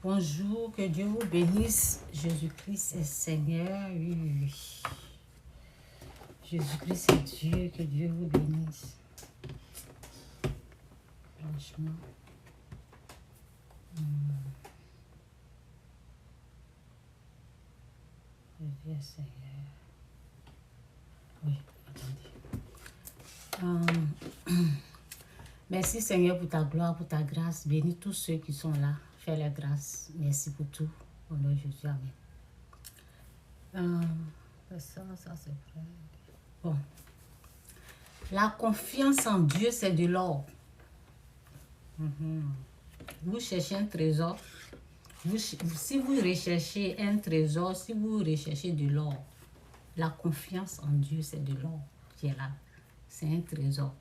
Bonjour, que Dieu vous bénisse. Jésus-Christ est Seigneur. Oui, oui, oui. Jésus-Christ est Dieu, que Dieu vous bénisse. Franchement. Jésus est Seigneur. Oui, attendez. Merci Seigneur pour ta gloire, pour ta grâce. Bénis tous ceux qui sont là. Fais la grâce. Merci pour tout. Au nom de Jésus, amen. Ça c'est vrai. Bon. La confiance en Dieu, c'est de l'or. Vous cherchez un trésor. Si vous recherchez un trésor, si vous recherchez de l'or, la confiance en Dieu, c'est de l'or qui est là. C'est un trésor.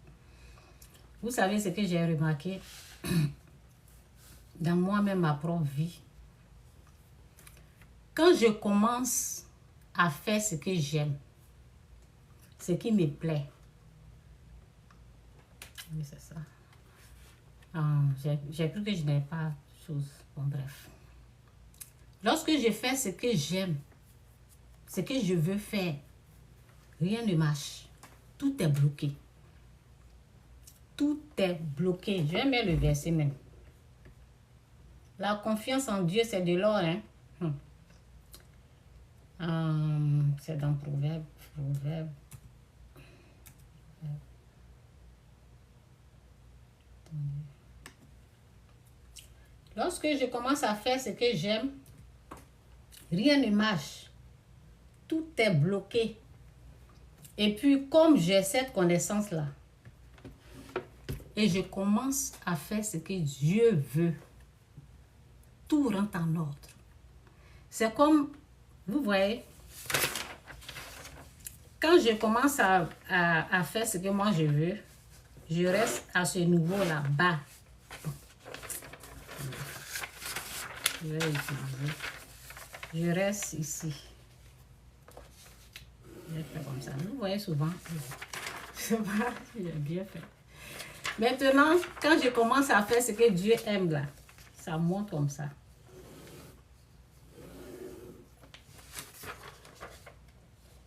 Vous savez ce que j'ai remarqué dans moi-même, ma propre vie. Quand je commence à faire ce que j'aime, ce qui me plaît, oui, c'est ça. J'ai cru que je n'avais pas de chose. Bon, bref. Lorsque je fais ce que j'aime, ce que je veux faire, rien ne marche. Tout est bloqué. Tout est bloqué. Je vais mettre le verset même. La confiance en Dieu, c'est de l'or. Hein? C'est dans Proverbe. Lorsque je commence à faire ce que j'aime, rien ne marche. Tout est bloqué. Et puis, comme j'ai cette connaissance-là, et je commence à faire ce que Dieu veut, tout rentre en ordre. C'est comme, vous voyez, quand je commence à faire ce que moi je veux, je reste à ce niveau-là, bas. Je vais utiliser. Je reste ici. Je vais faire comme ça. Vous voyez souvent. Je j'ai bien fait. Maintenant, quand je commence à faire ce que Dieu aime là, ça monte comme ça.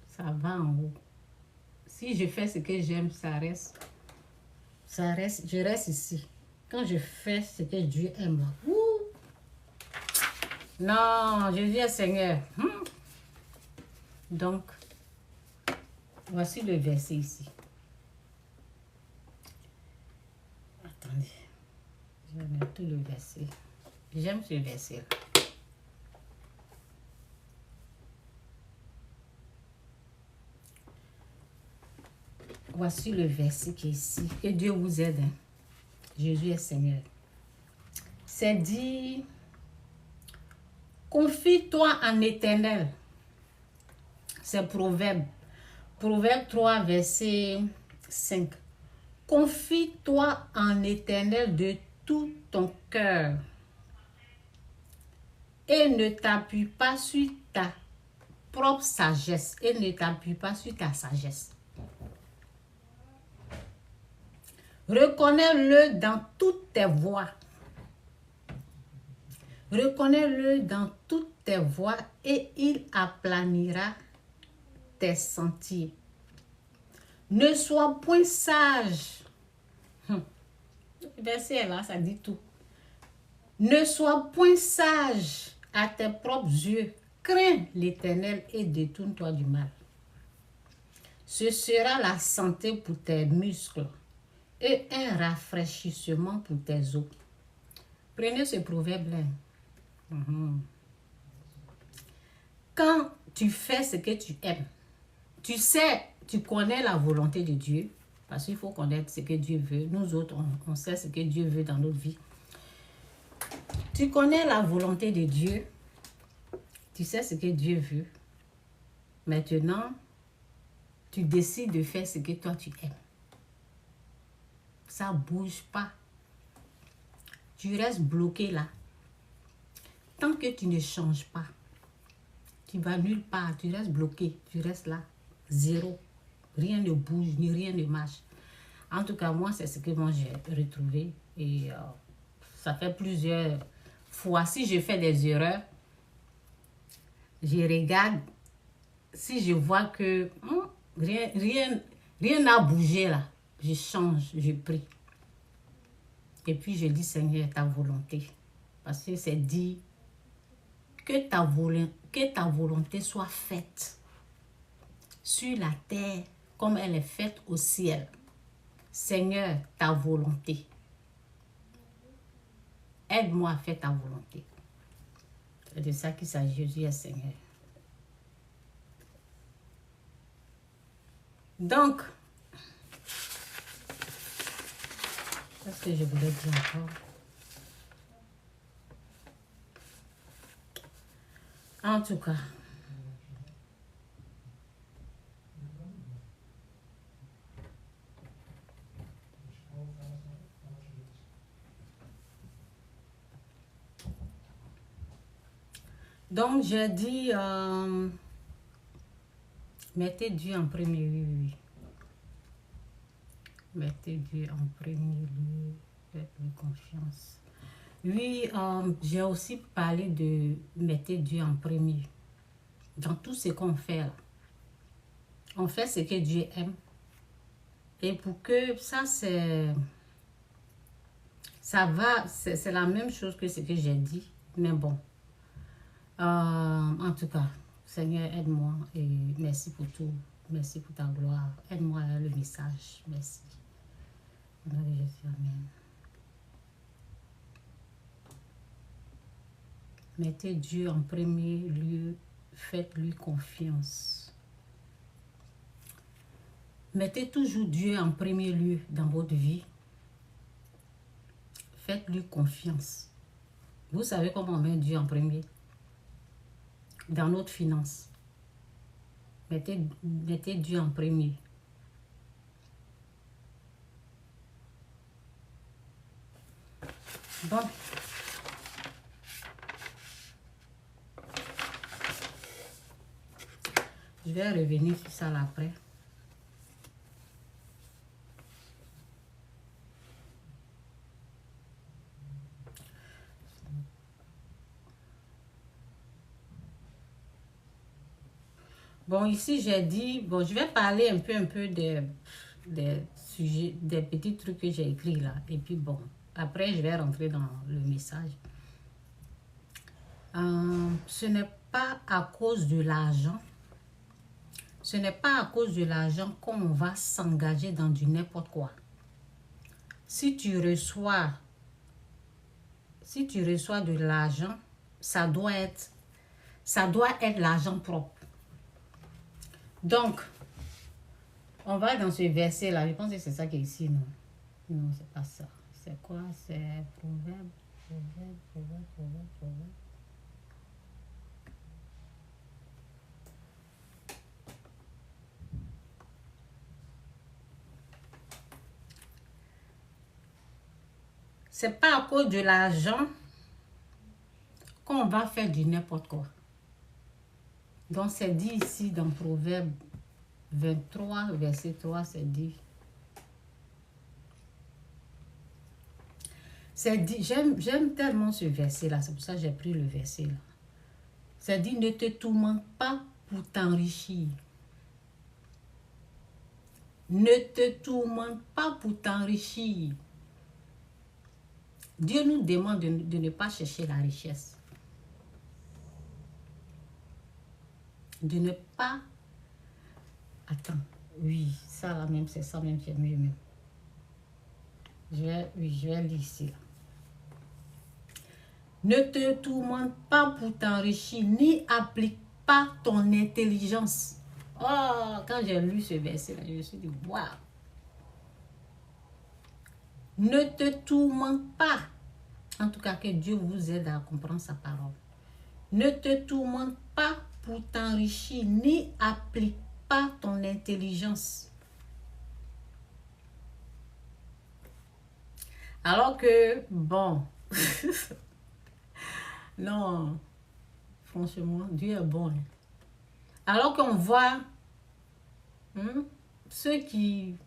Ça va en haut. Si je fais ce que j'aime, ça reste. Je reste ici. Quand je fais ce que Dieu aime là. Non, Jésus est Seigneur. Donc, voici le verset ici. Attendez. Je vais mettre tout le verset. J'aime ce verset. Voici le verset qui est ici. Que Dieu vous aide. Hein. Jésus est Seigneur. C'est dit, confie-toi en l'Éternel. C'est Proverbe. Proverbe 3, verset 5. Confie-toi en l'Éternel de tout ton cœur et ne t'appuie pas sur ta propre sagesse. Et ne t'appuie pas sur ta sagesse. Reconnais-le dans toutes tes voies. Reconnais-le dans toutes tes voies et il aplanira tes sentiers. Ne sois point sage. Le verset est là, ça dit tout. Ne sois point sage à tes propres yeux. Crains l'Éternel et détourne-toi du mal. Ce sera la santé pour tes muscles et un rafraîchissement pour tes os. Prenez ce proverbe-là. Quand tu fais ce que tu aimes, tu sais, tu connais la volonté de Dieu, parce qu'il faut connaître ce que Dieu veut. Nous autres, on sait ce que Dieu veut dans notre vie. Tu connais la volonté de Dieu, tu sais ce que Dieu veut. Maintenant, tu décides de faire ce que toi tu aimes. Ça ne bouge pas. Tu restes bloqué là. Tant que tu ne changes pas, tu vas nulle part, tu restes bloqué, tu restes là, zéro. Rien ne bouge, ni rien ne marche. En tout cas, moi, c'est ce que moi j'ai retrouvé. Et ça fait plusieurs fois, si je fais des erreurs, je regarde, si je vois que rien n'a bougé là, je change, je prie. Et puis je dis, Seigneur, ta volonté. Parce que c'est dit que ta volonté soit faite sur la terre comme elle est faite au ciel. Seigneur, ta volonté. Aide-moi à faire ta volonté. C'est de ça qu'il s'agit, Jésus, Seigneur. Donc, qu'est-ce que je voulais dire encore? En tout cas, donc j'ai dit, mettez Dieu en premier lieu, oui. Mettez Dieu en premier lieu, faites-lui confiance. Oui, j'ai aussi parlé de mettez Dieu en premier. Dans tout ce qu'on fait là, on fait ce que Dieu aime. Et pour que ça va, c'est la même chose que ce que j'ai dit, mais bon. En tout cas, Seigneur, aide-moi et merci pour tout. Merci pour ta gloire. Aide-moi à le message. Merci. Au nom de Jésus, amen. Mettez Dieu en premier lieu. Faites-lui confiance. Mettez toujours Dieu en premier lieu dans votre vie. Faites-lui confiance. Vous savez comment on met Dieu en premier? Dans notre finance. Mettez Dieu en premier. Bon. Je vais revenir sur ça là après. Bon, ici, j'ai dit, bon, je vais parler un peu des sujets, des petits trucs que j'ai écrits là. Et puis, bon, après, je vais rentrer dans le message. Ce n'est pas à cause de l'argent. Ce n'est pas à cause de l'argent qu'on va s'engager dans du n'importe quoi. Si tu reçois de l'argent, ça doit être l'argent propre. Donc, on va dans ce verset-là. Je pense que c'est ça qui est ici, non? Non, c'est pas ça. C'est quoi? C'est Proverbe. C'est pas à cause de l'argent qu'on va faire du n'importe quoi. Donc, c'est dit ici dans Proverbe 23, verset 3, c'est dit. C'est dit, j'aime tellement ce verset-là, c'est pour ça que j'ai pris le verset-là. C'est dit, ne te tourmente pas pour t'enrichir. Ne te tourmente pas pour t'enrichir. Dieu nous demande de ne pas chercher la richesse. De ne pas... Attends, oui, ça là même, c'est ça même, c'est mieux même. Je vais lire ici. Là. Ne te tourmente pas pour t'enrichir, ni applique pas ton intelligence. Oh, quand j'ai lu ce verset-là, je me suis dit, waouh. Ne te tourmente pas. En tout cas, que Dieu vous aide à comprendre sa parole. Ne te tourmente pas pour t'enrichir, ni applique pas ton intelligence. Alors que, bon, non, franchement, Dieu est bon. Alors qu'on voit ceux qui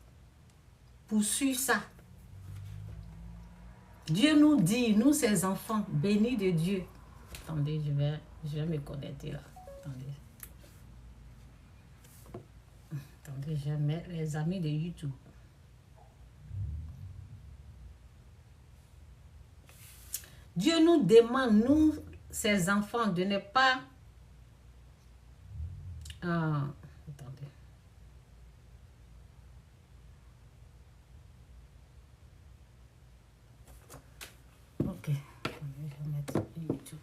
poursuivent ça, Dieu nous dit, nous ses enfants, bénis de Dieu. Attendez, je vais me connecter là. Attendez, je mets les amis de YouTube. Dieu nous demande, nous, ses enfants, de ne pas... attendez. Ok. Je vais mettre YouTube.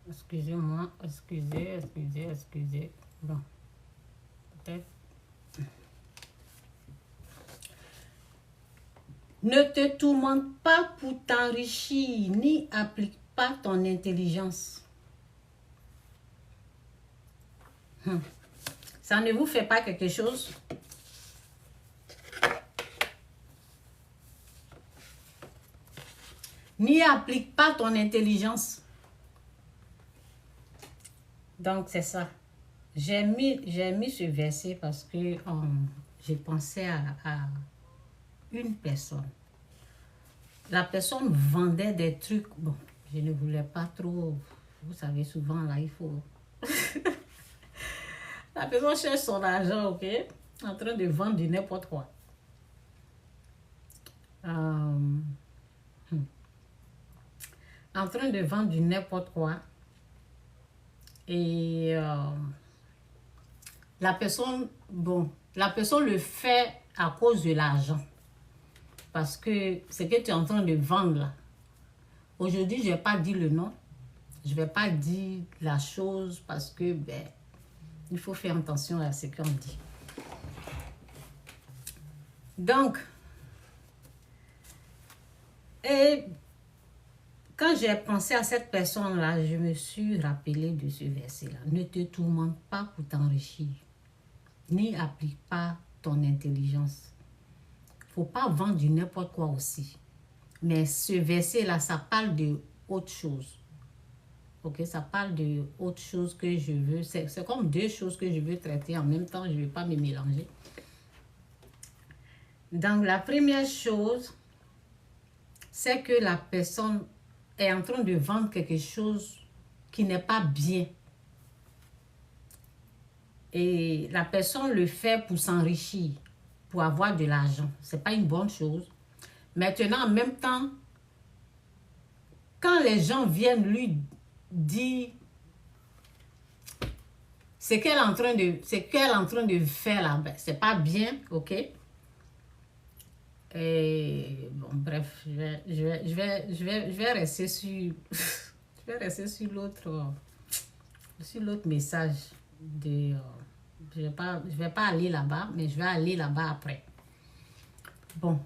Excusez-moi, excusez. Bon, peut-être. Ne te tourmente pas pour t'enrichir, ni applique pas ton intelligence. Ça ne vous fait pas quelque chose? N'y applique pas ton intelligence. Donc, c'est ça. J'ai mis ce verset parce que j'ai pensé à une personne. La personne vendait des trucs. Bon, je ne voulais pas trop. Vous savez, souvent, là, il faut... La personne cherche son argent, ok? En train de vendre du n'importe quoi. En train de vendre du n'importe quoi. Et la personne le fait à cause de l'argent. Parce que ce que tu es en train de vendre là, aujourd'hui, je ne vais pas dire le nom. Je ne vais pas dire la chose parce que, il faut faire attention à ce qu'on dit. Donc, et quand j'ai pensé à cette personne-là, je me suis rappelé de ce verset-là. Ne te tourmente pas pour t'enrichir, ni applique pas ton intelligence. Il ne faut pas vendre du n'importe quoi aussi. Mais ce verset-là, ça parle de autre chose. Ok, ça parle de autre chose que je veux. C'est comme deux choses que je veux traiter en même temps. Je ne vais pas me mélanger. Donc, la première chose, c'est que la personne est en train de vendre quelque chose qui n'est pas bien. Et la personne le fait pour s'enrichir, pour avoir de l'argent. Ce n'est pas une bonne chose. Maintenant, en même temps, quand les gens viennent lui dire ce qu'elle est en train de faire là, c'est pas bien, ok? Et bon, bref, je vais rester sur, je vais rester sur l'autre message de, je vais pas aller là-bas, mais je vais aller là-bas après. Bon,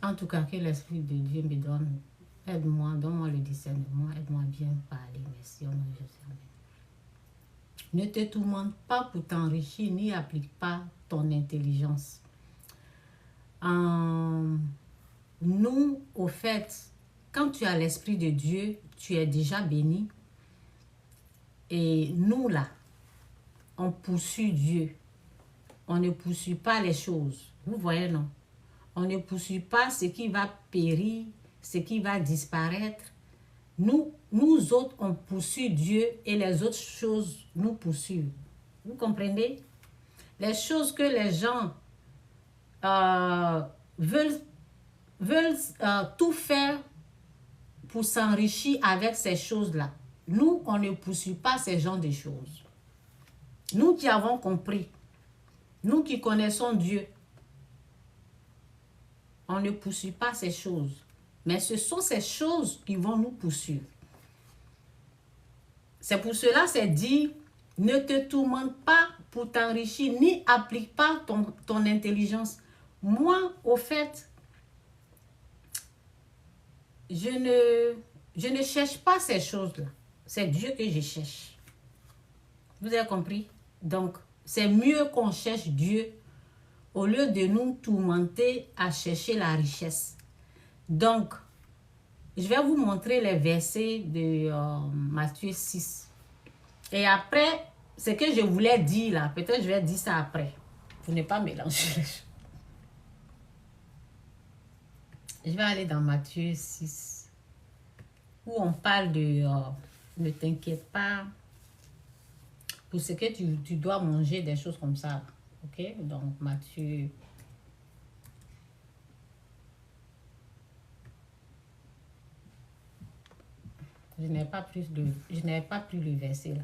en tout cas, que l'Esprit de Dieu me donne, aide-moi, donne-moi le discernement, aide-moi bien parler, merci, au nom de Jésus. Ne te tourmente pas pour t'enrichir, ni applique pas ton intelligence. Nous, au fait, quand tu as l'Esprit de Dieu, tu es déjà béni. Et nous, là, on poursuit Dieu. On ne poursuit pas les choses. Vous voyez, non? On ne poursuit pas ce qui va périr, ce qui va disparaître. Nous autres, on poursuit Dieu et les autres choses nous poursuivent. Vous comprenez? Les choses que les gens veulent tout faire pour s'enrichir avec ces choses-là. Nous, on ne poursuit pas ces genres de choses. Nous qui avons compris, nous qui connaissons Dieu, on ne poursuit pas ces choses. Mais ce sont ces choses qui vont nous poursuivre. C'est pour cela, c'est dit, ne te tourmente pas pour t'enrichir, ni applique pas ton intelligence. Moi, au fait, je ne cherche pas ces choses-là. C'est Dieu que je cherche. Vous avez compris? Donc, c'est mieux qu'on cherche Dieu au lieu de nous tourmenter à chercher la richesse. Donc, je vais vous montrer les versets de Matthieu 6. Et après, ce que je voulais dire là, peut-être je vais dire ça après. Pour ne pas mélanger les choses. Je vais aller dans Matthieu 6, où on parle de ne t'inquiète pas pour ce que tu dois manger, des choses comme ça. Ok? Donc, Matthieu. Je n'ai pas pris le verset là.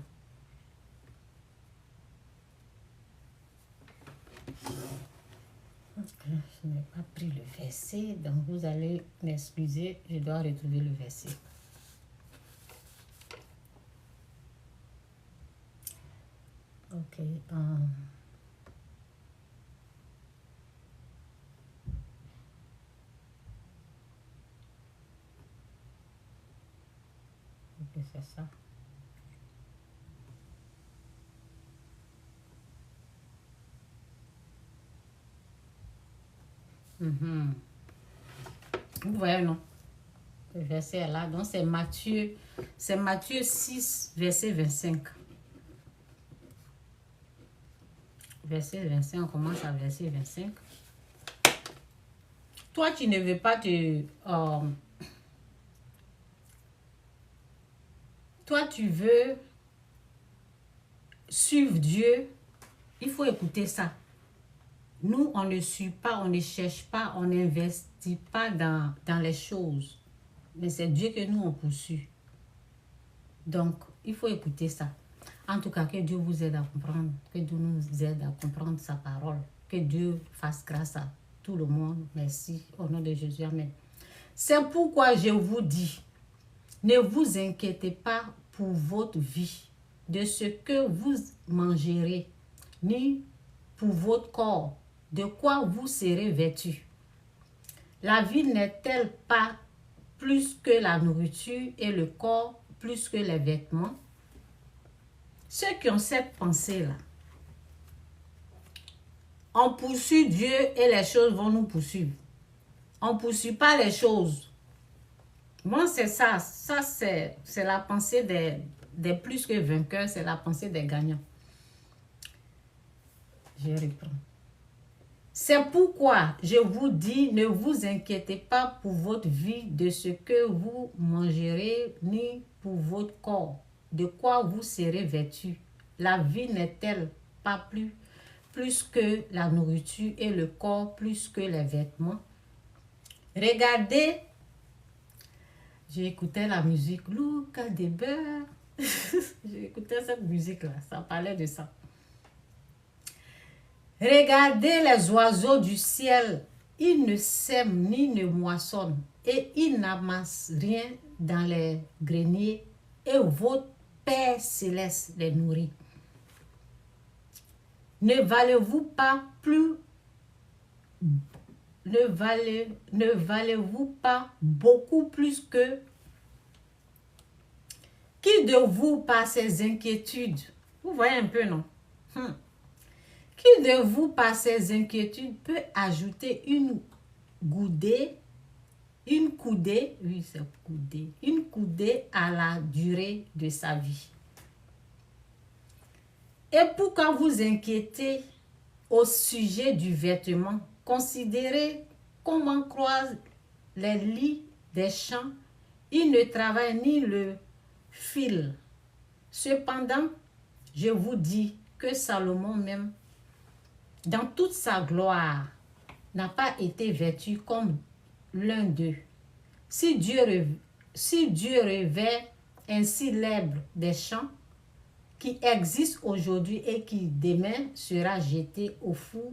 Je n'ai pas pris le verset, donc vous allez m'excuser, je dois retrouver le verset. Ok. Ok, c'est ça. Vous voyez, non? Le verset est là. Donc, c'est Matthieu 6, verset 25. Verset 25, on commence à verset 25. Toi, tu ne veux pas te... toi, tu veux suivre Dieu. Il faut écouter ça. Nous, on ne suit pas, on ne cherche pas, on n'investit pas dans les choses. Mais c'est Dieu que nous, on poursuit. Donc, il faut écouter ça. En tout cas, que Dieu vous aide à comprendre, que Dieu nous aide à comprendre sa parole. Que Dieu fasse grâce à tout le monde. Merci. Au nom de Jésus. Amen. C'est pourquoi je vous dis, ne vous inquiétez pas pour votre vie, de ce que vous mangerez, ni pour votre corps, de quoi vous serez vêtus. La vie n'est-elle pas plus que la nourriture et le corps plus que les vêtements? Ceux qui ont cette pensée-là, on poursuit Dieu et les choses vont nous poursuivre. On ne poursuit pas les choses. Moi, c'est ça. Ça, c'est la pensée des plus que vainqueurs. C'est la pensée des gagnants. Je reprends. C'est pourquoi je vous dis, ne vous inquiétez pas pour votre vie de ce que vous mangerez, ni pour votre corps, de quoi vous serez vêtus. La vie n'est-elle pas plus que la nourriture et le corps plus que les vêtements? Regardez, j'écoutais la musique, Luca de Beurre. J'écoutais cette musique-là, ça parlait de ça. Regardez les oiseaux du ciel, ils ne sèment ni ne moissonnent, et ils n'amassent rien dans les greniers, et votre Père céleste les nourrit. Ne valez-vous pas beaucoup plus que qui de vous par ses inquiétudes? Vous voyez un peu, non? Qui de vous par ses inquiétudes peut ajouter une coudée à la durée de sa vie? Et pourquoi vous inquiétez au sujet du vêtement? Considérez comment croisent les lits des champs. Ils ne travaillent ni le fil. Cependant, je vous dis que Salomon même, dans toute sa gloire, n'a pas été vêtu comme l'un d'eux. Si Dieu revêt ainsi l'herbe des champs, qui existe aujourd'hui et qui demain sera jeté au four,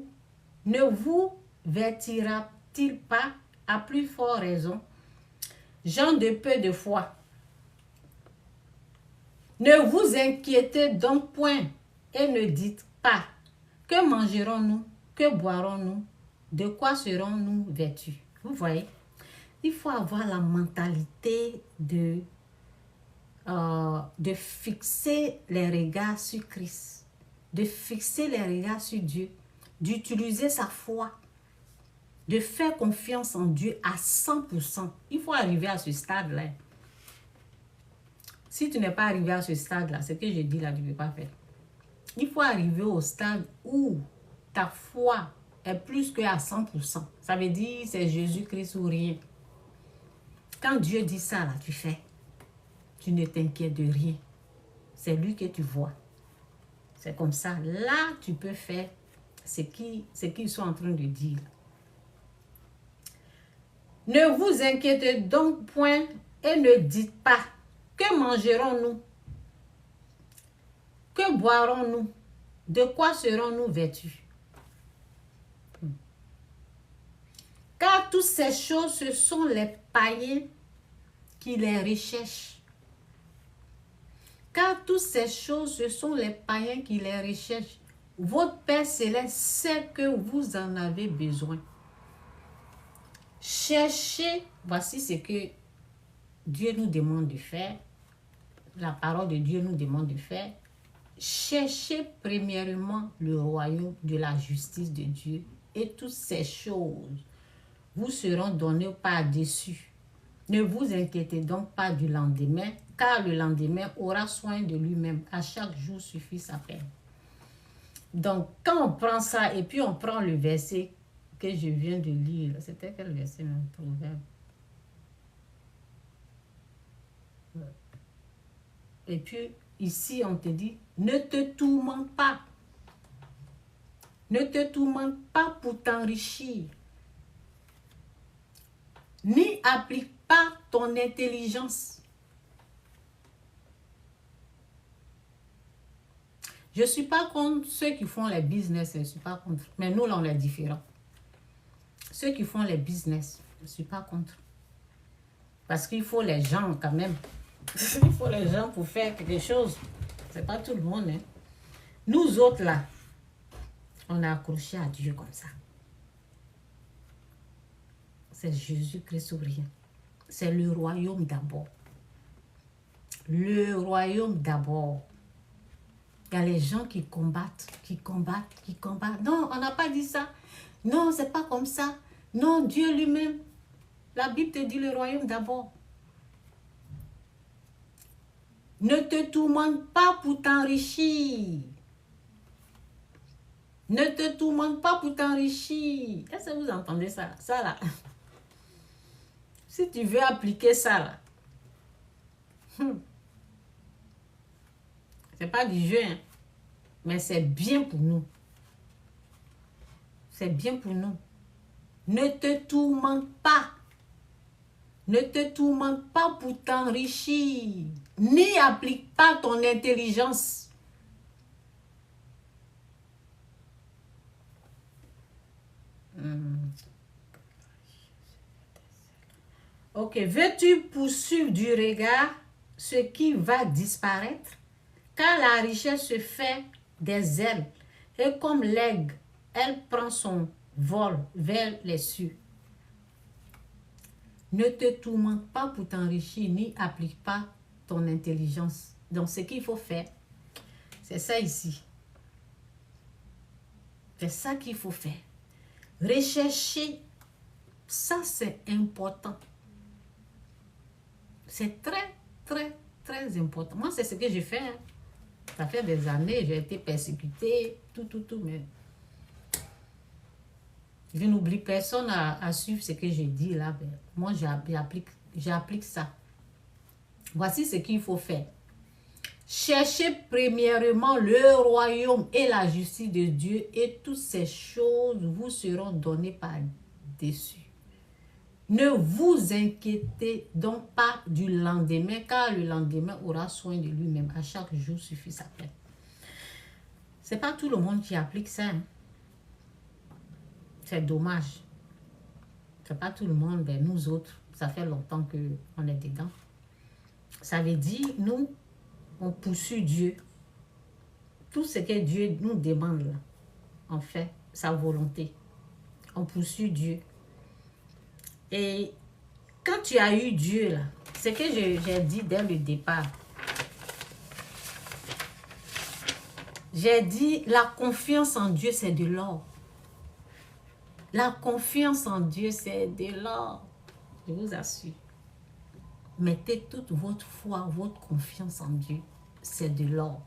ne vous vêtira-t-il pas à plus forte raison, gens de peu de foi? Ne vous inquiétez donc point et ne dites pas, que mangerons-nous, que boirons-nous, de quoi serons-nous vêtus? Vous voyez? il faut avoir la mentalité de fixer les regards sur Christ, de fixer les regards sur Dieu, d'utiliser sa foi, de faire confiance en Dieu à 100%. Il faut arriver à ce stade-là. Si tu n'es pas arrivé à ce stade-là, ce que je dis là, tu ne peux pas faire. Il faut arriver au stade où ta foi est plus qu'à 100%. Ça veut dire c'est Jésus-Christ ou rien. Quand Dieu dit ça, là, tu fais. Tu ne t'inquiètes de rien. C'est lui que tu vois. C'est comme ça. Là, tu peux faire ce qu'ils sont en train de dire. Ne vous inquiétez donc point et ne dites pas, que mangerons-nous? Que boirons-nous? De quoi serons-nous vêtus? Car toutes ces choses, ce sont les païens qui les recherchent. Car toutes ces choses, ce sont les païens qui les recherchent. Votre Père Céleste sait que vous en avez besoin. Cherchez, voici ce que Dieu nous demande de faire. La parole de Dieu nous demande de faire. Cherchez premièrement le royaume de la justice de Dieu et toutes ces choses vous seront données par-dessus. Ne vous inquiétez donc pas du lendemain, car le lendemain aura soin de lui-même. À chaque jour suffit sa peine. Donc, quand on prend ça et puis on prend le verset que je viens de lire, c'était quel verset même? Proverbe. Et puis, ici, on te dit, ne te tourmente pas. Ne te tourmente pas pour t'enrichir. Ni applique pas ton intelligence. Je ne suis pas contre ceux qui font les business, je ne suis pas contre. Mais nous, là, on est différents. Ceux qui font les business, je ne suis pas contre. Parce qu'il faut les gens quand même. Il faut les gens pour faire quelque chose. Ce n'est pas tout le monde. Hein. Nous autres, là, on est accrochés à Dieu comme ça. C'est Jésus-Christ ou rien. C'est le royaume d'abord. Le royaume d'abord. Il y a les gens qui combattent. Non, on n'a pas dit ça. Non, c'est pas comme ça. Non, Dieu lui-même. La Bible te dit le royaume d'abord. Ne te tourmente pas pour t'enrichir. Ne te tourmente pas pour t'enrichir. Est-ce que vous entendez ça? Ça là. Si tu veux appliquer ça là. C'est pas du jeu. Hein, mais c'est bien pour nous. C'est bien pour nous. Ne te tourmente pas. Ne te tourmente pas pour t'enrichir. Ni applique pas ton intelligence. Ok, veux-tu poursuivre du regard ce qui va disparaître? Car la richesse se fait des ailes. Et comme l'aigle, elle prend son vol vers les cieux. Ne te tourmente pas pour t'enrichir, ni applique pas ton intelligence. Donc, ce qu'il faut faire, c'est ça ici. C'est ça qu'il faut faire. Rechercher, ça c'est important. C'est très, très, très important. Moi, c'est ce que je fais. Hein. Ça fait des années, j'ai été persécutée, tout, mais je n'oublie personne à suivre ce que j'ai dit là. Ben, moi, j'applique ça. Voici ce qu'il faut faire. Cherchez premièrement le royaume et la justice de Dieu et toutes ces choses vous seront données par-dessus. Ne vous inquiétez donc pas du lendemain, car le lendemain aura soin de lui-même. À chaque jour suffit sa peine. Ce n'est pas tout le monde qui applique ça. Hein. C'est dommage. Ce n'est pas tout le monde, mais nous autres, ça fait longtemps qu'on est dedans. Ça veut dire, nous, on poursuit Dieu. Tout ce que Dieu nous demande, là, on fait sa volonté. On poursuit Dieu. Et quand tu as eu Dieu, là, c'est que j'ai dit dès le départ. J'ai dit, la confiance en Dieu, c'est de l'or. La confiance en Dieu, c'est de l'or. Je vous assure. Mettez toute votre foi, votre confiance en Dieu. C'est de l'or.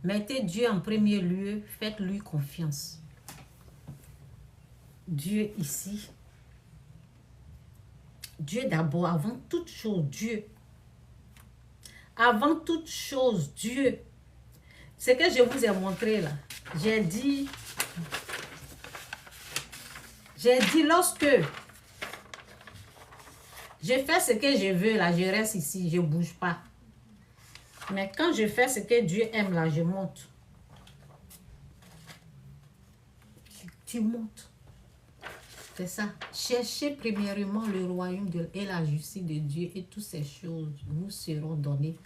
Mettez Dieu en premier lieu. Faites-lui confiance. Dieu ici. Dieu d'abord, avant toute chose, Dieu. Avant toute chose, Dieu. Ce que je vous ai montré là, j'ai dit lorsque je fais ce que je veux là, je reste ici, je ne bouge pas. Mais quand je fais ce que Dieu aime là, je monte. Tu montes. C'est ça. Cherchez premièrement le royaume et la justice de Dieu et toutes ces choses vous seront données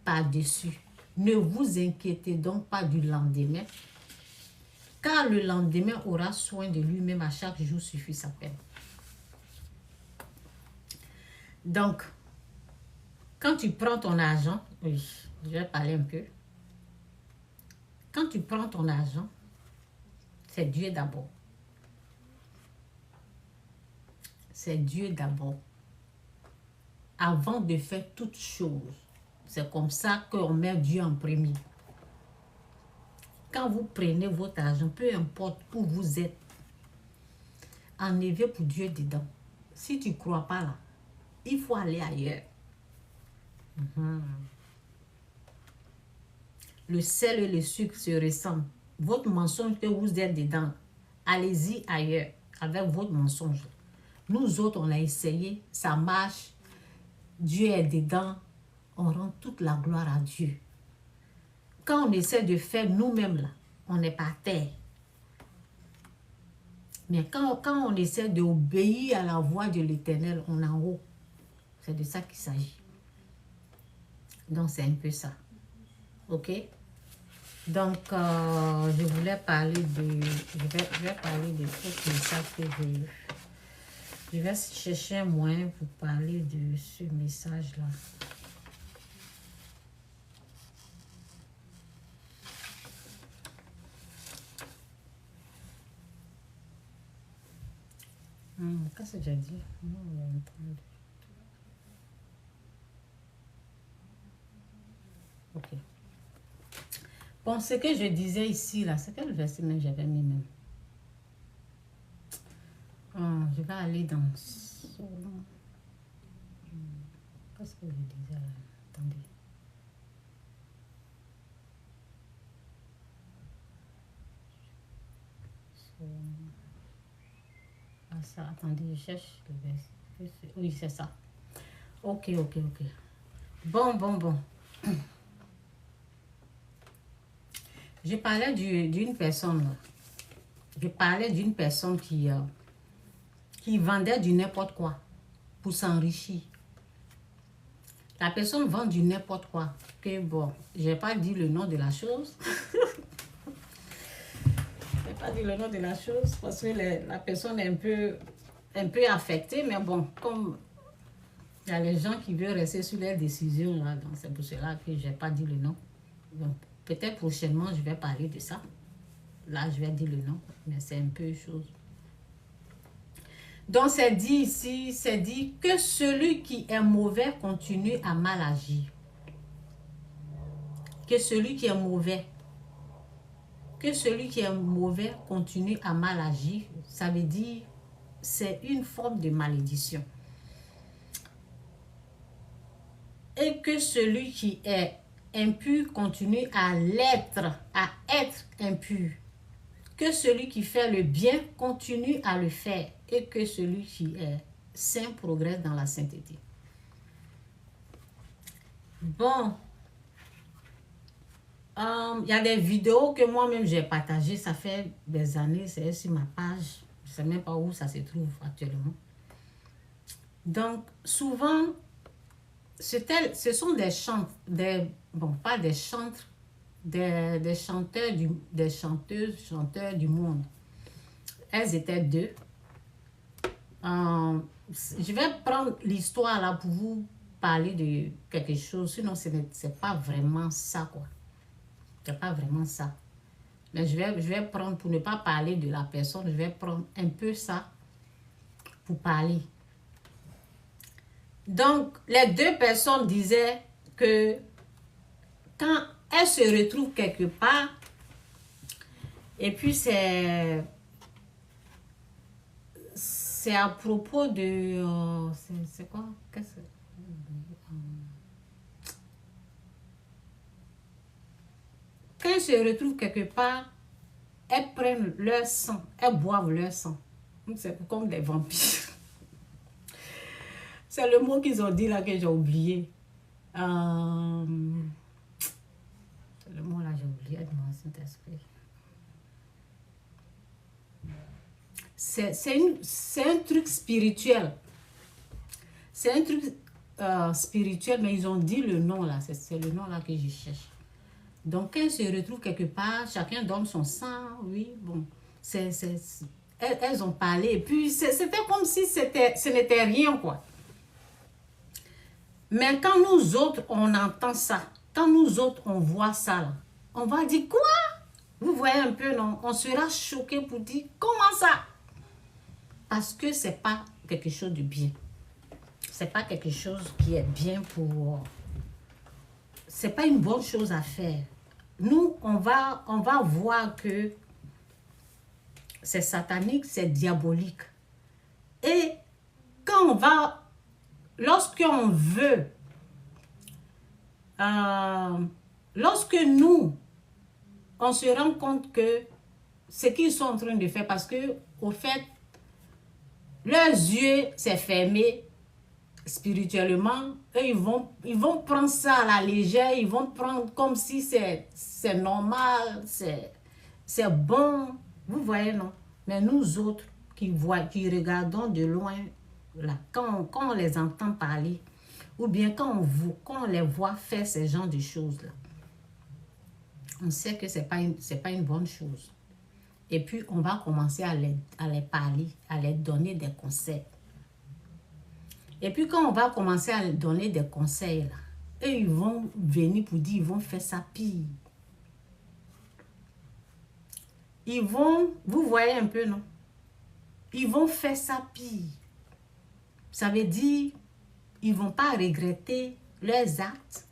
par-dessus. Ne vous inquiétez donc pas du lendemain, car le lendemain aura soin de lui-même, à chaque jour suffit sa peine. Donc, quand tu prends ton argent, oui, je vais parler un peu. Quand tu prends ton argent, c'est Dieu d'abord. C'est Dieu d'abord. Avant de faire toutes choses. C'est comme ça qu'on met Dieu en premier. Quand vous prenez votre argent, peu importe où vous êtes, enlevez pour Dieu dedans. Si tu ne crois pas là, il faut aller ailleurs. Le sel et le sucre se ressemblent. Votre mensonge que vous êtes dedans, allez-y ailleurs avec votre mensonge. Nous autres, on a essayé, ça marche. Dieu est dedans. On rend toute la gloire à Dieu. Quand on essaie de faire nous-mêmes, là, on n'est pas à terre. Mais quand on essaie d'obéir à la voix de l'Éternel, on est en haut. C'est de ça qu'il s'agit. Donc, c'est un peu ça. OK? Donc, je voulais parler de... Je vais parler de tout ça que je vais chercher un moyen pour parler de ce message-là. Qu'est-ce que j'ai dit? Ok. Bon, ce que je disais ici, là, c'est quel verset même j'avais mis même? Je vais aller dans... Qu'est-ce que je disais là? Attendez. Ça, attendez, je cherche le verset. Oui, c'est ça. Ok. Bon. Je parlais d'une personne, là. Je parlais d'une personne qui vendait du n'importe quoi pour s'enrichir. La personne vend du n'importe quoi. Que bon, je n'ai pas dit le nom de la chose. Pas dire le nom de la chose parce que la personne est un peu affectée, mais bon, comme il y a les gens qui veulent rester sur leurs décisions, là, donc c'est pour cela que je n'ai pas dit le nom. Donc, peut-être prochainement, je vais parler de ça. Là, je vais dire le nom, mais c'est un peu une chose. Donc, c'est dit ici, c'est dit que celui qui est mauvais continue à mal agir. Que celui qui est mauvais continue à mal agir, ça veut dire c'est une forme de malédiction. Et que celui qui est impur continue à être impur. Que celui qui fait le bien continue à le faire. Et que celui qui est saint progresse dans la sainteté. Bon. Il y a des vidéos que moi-même j'ai partagées, ça fait des années, c'est sur ma page, je ne sais même pas où ça se trouve actuellement. Donc, souvent, ce sont des chants, pas des chantres, des chanteurs, des chanteuses, chanteurs du monde. elles étaient deux. Je vais prendre l'histoire là pour vous parler de quelque chose. Sinon, c'est pas vraiment ça, quoi. C'est pas vraiment ça. Mais je vais prendre, pour ne pas parler de la personne, je vais prendre un peu ça pour parler. Donc, les deux personnes disaient que quand elles se retrouvent quelque part, et puis c'est à propos de... c'est quoi? Qu'est-ce que... Quand elles se retrouvent quelque part, elles prennent leur sang, elles boivent leur sang. C'est comme des vampires. C'est le mot qu'ils ont dit là que j'ai oublié. Le mot là, j'ai oublié. Aide-moi, Saint-Esprit. C'est un truc spirituel. C'est un truc spirituel, mais ils ont dit le nom là. C'est le nom là que je cherche. Donc, quand ils se retrouvent quelque part, chacun donne son sang, oui, bon. Elles ont parlé. Et puis, c'était comme si ce n'était rien, quoi. Mais quand nous autres, on entend ça, quand nous autres, on voit ça, là, on va dire, quoi? Vous voyez un peu, non? On sera choqué pour dire, comment ça? Parce que c'est pas quelque chose de bien. C'est pas quelque chose qui est bien pour... C'est pas une bonne chose à faire. Nous, on va voir que c'est satanique, c'est diabolique. Et quand on va... Lorsqu'on veut... lorsque nous, on se rend compte que ce qu'ils sont en train de faire, parce que, au fait, leurs yeux s'est fermé spirituellement, et ils vont prendre ça à la légère, ils vont prendre comme si c'est normal, c'est bon, vous voyez, non? Mais nous autres qui regardons de loin, là, quand on les entend parler, ou bien quand on les voit faire ce genre de choses-là, on sait que c'est pas une bonne chose. Et puis, on va commencer à les parler, à les donner des conseils. Et puis, quand on va commencer à donner des conseils, là, et ils vont venir pour dire, ils vont faire ça pire. Ils vont, vous voyez un peu, non? Ils vont faire ça pire. Ça veut dire, ils ne vont pas regretter leurs actes.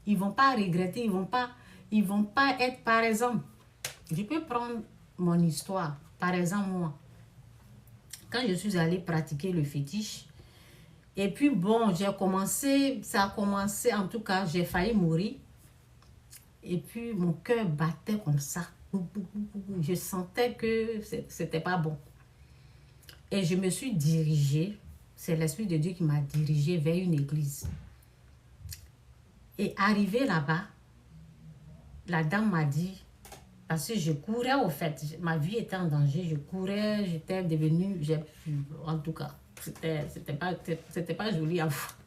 Ils ne vont pas regretter, ils vont pas être, par exemple, je peux prendre mon histoire. Par exemple, moi, quand je suis allée pratiquer le fétiche, et puis bon, ça a commencé, en tout cas, j'ai failli mourir. Et puis mon cœur battait comme ça. Je sentais que c'était pas bon. Et je me suis dirigée, c'est l'Esprit de Dieu qui m'a dirigée vers une église. Et arrivée là-bas, la dame m'a dit, parce que je courais au fait, ma vie était en danger, je courais, j'étais devenue, en tout cas, c'était pas joli à voir.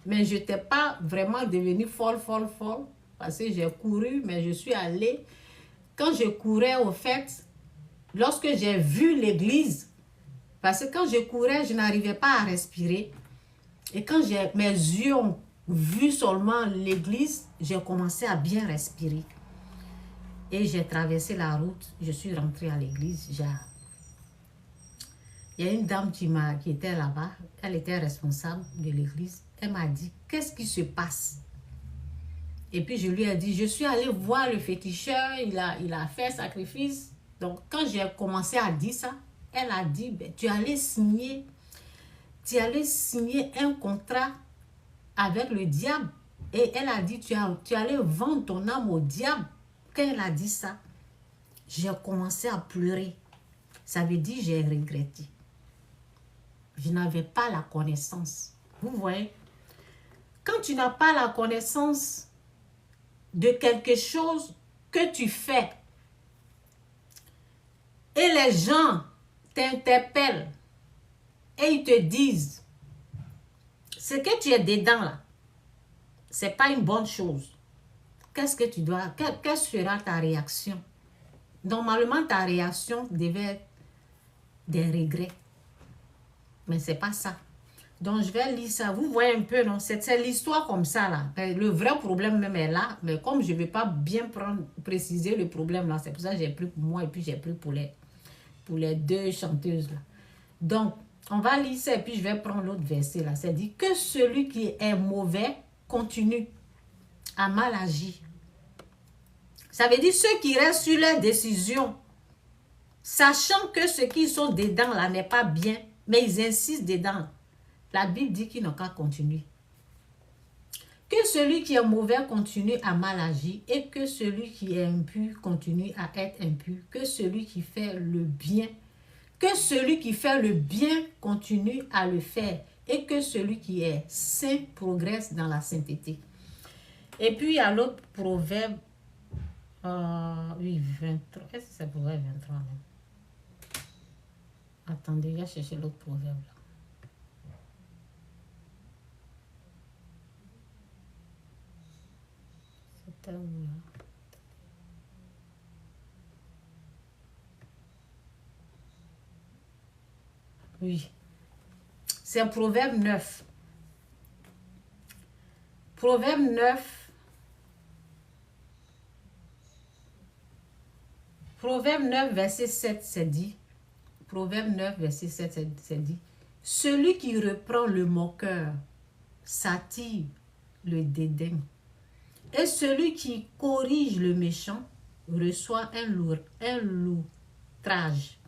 Mais je n'étais pas vraiment devenue folle, parce que j'ai couru, mais je suis allée. Quand je courais au fait, lorsque j'ai vu l'église, parce que quand je courais, je n'arrivais pas à respirer. Et quand mes yeux ont vu seulement l'église, j'ai commencé à bien respirer. Et j'ai traversé la route, je suis rentrée à l'église. Il y a une dame qui était là-bas, elle était responsable de l'église. Elle m'a dit, qu'est-ce qui se passe? Et puis je lui ai dit, je suis allée voir le féticheur, il a fait sacrifice. Donc quand j'ai commencé à dire ça, elle a dit, ben, tu allais signer un contrat avec le diable. Et elle a dit, tu allais vendre ton âme au diable. Quand elle a dit ça, j'ai commencé à pleurer. Ça veut dire j'ai regretté. Je n'avais pas la connaissance. Vous voyez? Quand tu n'as pas la connaissance de quelque chose que tu fais et les gens t'interpellent et ils te disent ce que tu es dedans là, c'est pas une bonne chose. Quelle sera ta réaction? Normalement, ta réaction devait être des regrets. Mais c'est pas ça. Donc, je vais lire ça. Vous voyez un peu, non? C'est l'histoire comme ça, là. Le vrai problème même est là. Mais comme je ne vais pas bien préciser le problème, là, c'est pour ça que j'ai pris pour moi et puis j'ai pris pour les deux chanteuses, là. Donc, on va lire ça et puis je vais prendre l'autre verset, là. C'est dit que celui qui est mauvais continue à mal agir. Ça veut dire ceux qui restent sur leurs décisions, sachant que ce qu'ils sont dedans, là, n'est pas bien, mais ils insistent dedans. La Bible dit qu'ils n'ont qu'à continuer. Que celui qui est mauvais continue à mal agir et que celui qui est impur continue à être impur. Que celui qui fait le bien, continue à le faire et que celui qui est saint progresse dans la sainteté. Et puis il y a l'autre proverbe, oui, 23. Est-ce que c'est proverbe 23 même? Attendez, je vais chercher l'autre proverbe là. C'était où là? Oui. C'est Proverbe 9. Proverbe 9. Proverbe 9, verset 7, c'est dit. Proverbe 9, verset 7, c'est dit. Celui qui reprend le moqueur s'attire le dédain. Et celui qui corrige le méchant reçoit un loutrage.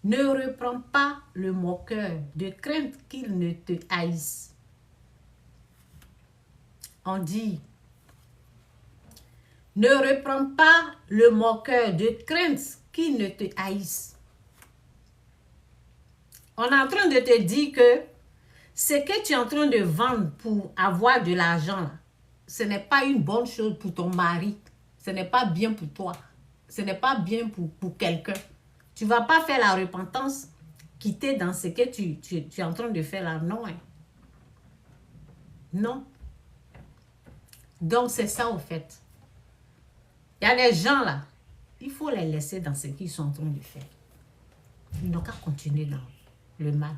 Ne reprends pas le moqueur de crainte qu'il ne te haïsse. On dit, ne reprends pas le moqueur de crainte qu'il ne te haïsse. On est en train de te dire que ce que tu es en train de vendre pour avoir de l'argent, ce n'est pas une bonne chose pour ton mari. Ce n'est pas bien pour toi. Ce n'est pas bien pour quelqu'un. Tu ne vas pas faire la repentance, quitter dans ce que tu es en train de faire là. Non. Hein. Non. Donc, c'est ça au fait. Il y a des gens là, il faut les laisser dans ce qu'ils sont en train de faire. Ils n'ont qu'à continuer dans le mal.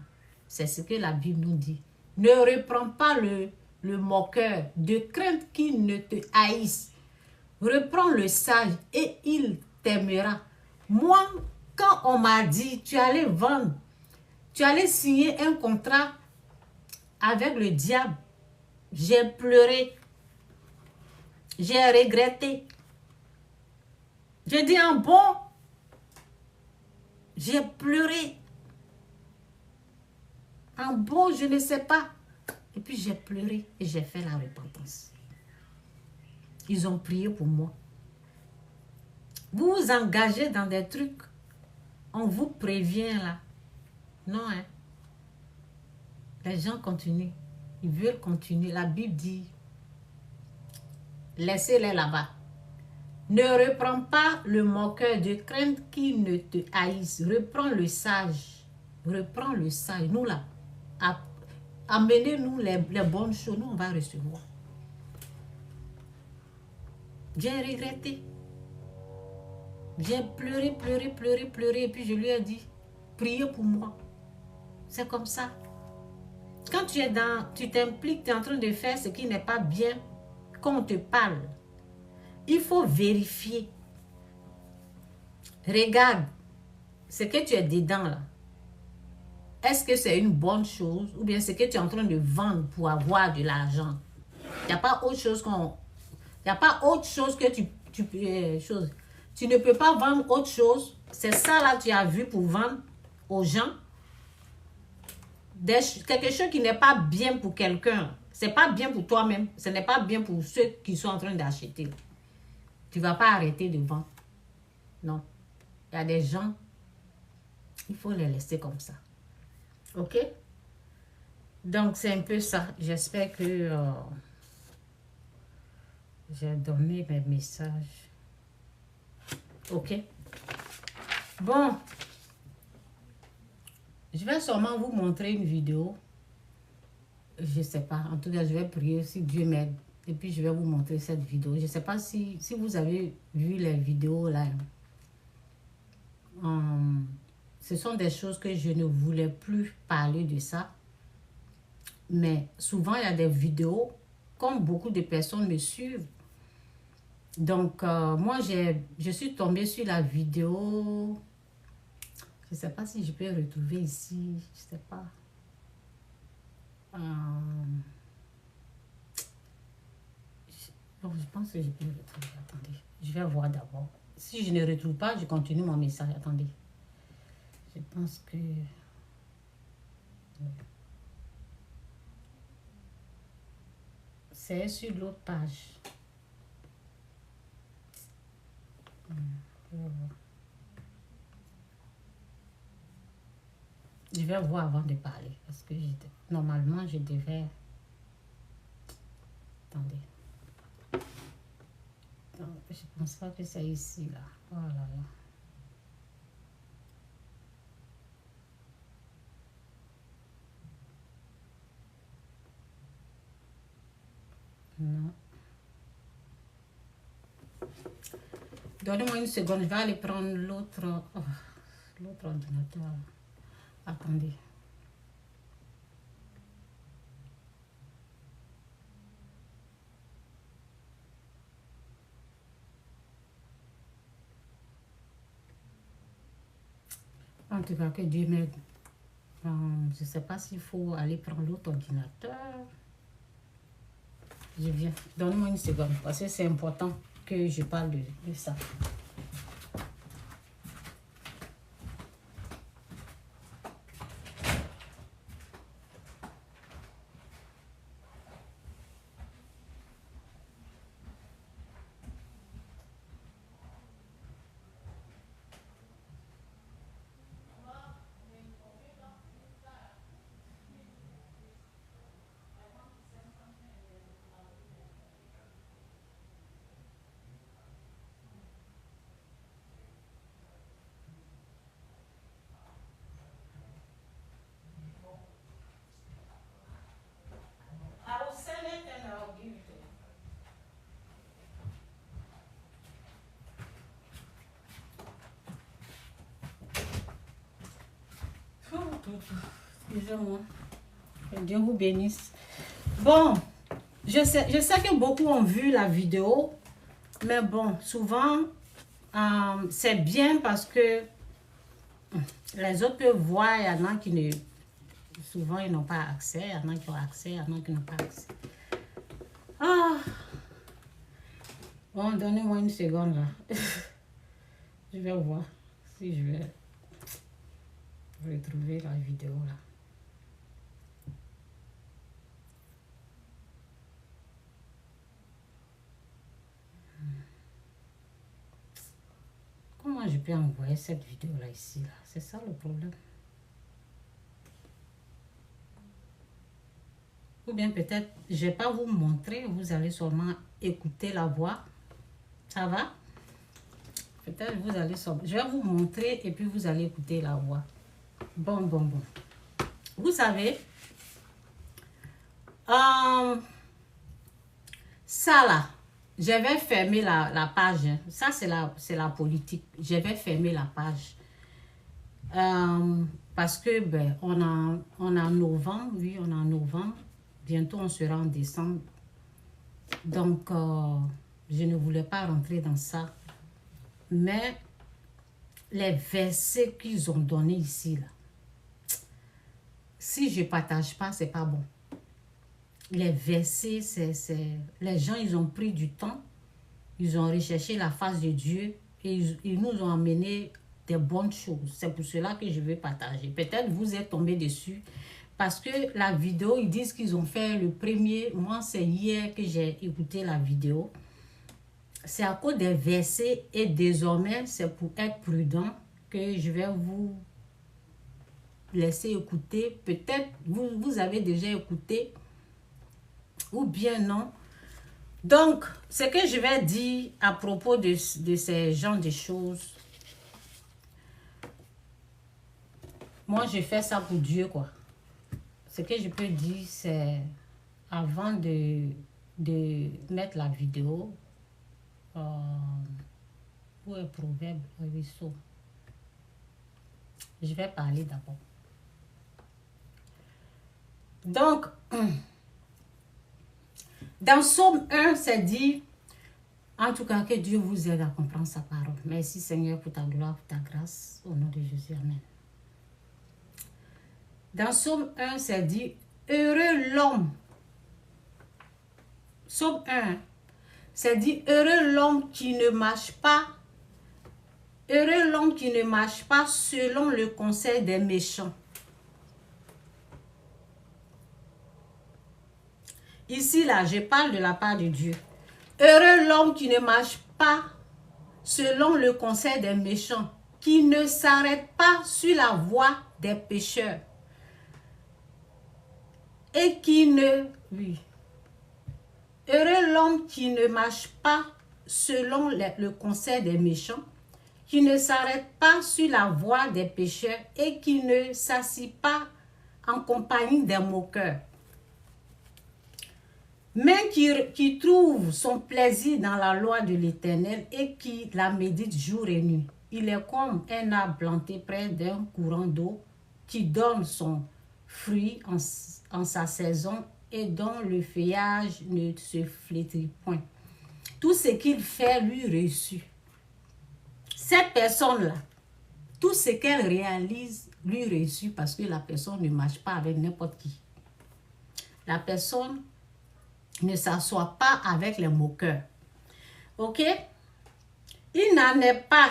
C'est ce que la Bible nous dit. Ne reprends pas le moqueur de crainte qu'il ne te haïsse. Reprends le sage et il t'aimera. Moi, quand on m'a dit, tu allais vendre, tu allais signer un contrat avec le diable, j'ai pleuré. J'ai regretté. J'ai dit un bon. J'ai pleuré. Un bon, je ne sais pas. Et puis j'ai pleuré et j'ai fait la repentance. Ils ont prié pour moi. Vous vous engagez dans des trucs. On vous prévient là. Non, hein. Les gens continuent. Ils veulent continuer. La Bible dit, laissez-les là-bas. Ne reprends pas le moqueur de crainte qu'il ne te haïsse. Reprends le sage. Reprends le sage. Nous là, amenez-nous les bonnes choses. Nous, on va recevoir. J'ai regretté. J'ai pleuré. Et puis je lui ai dit, priez pour moi. C'est comme ça. Quand tu t'impliques, tu es en train de faire ce qui n'est pas bien, qu'on te parle. Il faut vérifier. Regarde, ce que tu es dedans là. Est-ce que c'est une bonne chose ou bien ce que tu es en train de vendre pour avoir de l'argent? Il n'y a pas autre chose que tu ne peux pas vendre autre chose. C'est ça là que tu as vu pour vendre aux gens. Quelque chose qui n'est pas bien pour quelqu'un. Ce n'est pas bien pour toi-même. Ce n'est pas bien pour ceux qui sont en train d'acheter. Tu ne vas pas arrêter de vendre. Non. Il y a des gens, il faut les laisser comme ça. OK? Donc, c'est un peu ça. J'espère que j'ai donné mes messages. OK? Bon. Je vais sûrement vous montrer une vidéo. Je ne sais pas. En tout cas, je vais prier si Dieu m'aide. Et puis, je vais vous montrer cette vidéo. Je ne sais pas si vous avez vu les vidéos là. ce sont des choses que je ne voulais plus parler de ça. Mais souvent, il y a des vidéos, comme beaucoup de personnes me suivent. Donc, moi, je suis tombée sur la vidéo. Je ne sais pas si je peux retrouver ici. Je ne sais pas. Bon, je pense que je peux retrouver. Attendez, je vais voir d'abord. Si je ne retrouve pas, je continue mon message. Attendez. Je pense que... c'est sur l'autre page. Je vais voir avant de parler. Parce que normalement, je devais... Attendez. Non, je ne pense pas que c'est ici, là. Oh là là. Non. Donnez-moi une seconde, je vais aller prendre l'autre ordinateur. Attendez. En tout cas, que Dieu m'aide. Je ne sais pas s'il faut aller prendre l'autre ordinateur. Je viens. Donne-moi une seconde, parce que c'est important que je parle de ça. Excusez-moi. Que Dieu vous bénisse. Bon, je sais que beaucoup ont vu la vidéo, mais bon, souvent, c'est bien parce que les autres peuvent voir, il y en a qui ne... Souvent, ils n'ont pas accès, il y en a qui ont accès, il y en a qui n'ont pas accès. Ah! Bon, donnez-moi une seconde là. Je vais voir si je vais retrouver la vidéo là. Comment je peux envoyer cette vidéo là ici là? C'est ça le problème. Ou bien peut-être, je ne vais pas vous montrer, vous allez seulement écouter la voix. Ça va? Peut-être vous allez seulement... Je vais vous montrer et puis vous allez écouter la voix. Bon. Vous savez, ça là, je vais fermer la page. Ça, c'est la politique. Je vais fermer la page. Parce que, ben, on a novembre, oui, on est en novembre. Bientôt, on sera en décembre. Donc, je ne voulais pas rentrer dans ça. Mais, les versets qu'ils ont donnés ici, là, si je ne partage pas, c'est pas bon. Les versets, les gens, ils ont pris du temps. Ils ont recherché la face de Dieu. Et ils nous ont amené des bonnes choses. C'est pour cela que je vais partager. Peut-être vous êtes tombé dessus. Parce que la vidéo, ils disent qu'ils ont fait le premier. Moi, c'est hier que j'ai écouté la vidéo. C'est à cause des versets. Et désormais, c'est pour être prudent que je vais vous laisser écouter. Peut-être vous avez déjà écouté. Ou bien non. Donc, ce que je vais dire à propos de ces genres de choses. Moi, je fais ça pour Dieu, quoi. Ce que je peux dire, c'est avant de mettre la vidéo, où est Proverbe, ruisseau. Je vais parler d'abord. Donc, dans Psaume 1, c'est dit, en tout cas, que Dieu vous aide à comprendre sa parole. Merci Seigneur pour ta gloire, pour ta grâce. Au nom de Jésus, Amen. Dans Psaume 1, c'est dit, heureux l'homme. Psaume 1, c'est dit, heureux l'homme qui ne marche pas. Heureux l'homme qui ne marche pas selon le conseil des méchants. Ici, là, je parle de la part de Dieu. Heureux l'homme qui ne marche pas selon le conseil des méchants, qui ne s'arrête pas sur la voie des pécheurs et qui ne... Oui. Heureux l'homme qui ne marche pas selon le conseil des méchants, qui ne s'arrête pas sur la voie des pécheurs et qui ne s'assit pas en compagnie des moqueurs, mais qui trouve son plaisir dans la loi de l'Éternel et qui la médite jour et nuit. Il est comme un arbre planté près d'un courant d'eau qui donne son fruit en sa saison et dont le feuillage ne se flétrit point. Tout ce qu'il fait lui réussit. Cette personne-là, tout ce qu'elle réalise lui réussit parce que la personne ne marche pas avec n'importe qui. La personne ne s'assoit pas avec les moqueurs. Ok? Il n'en est pas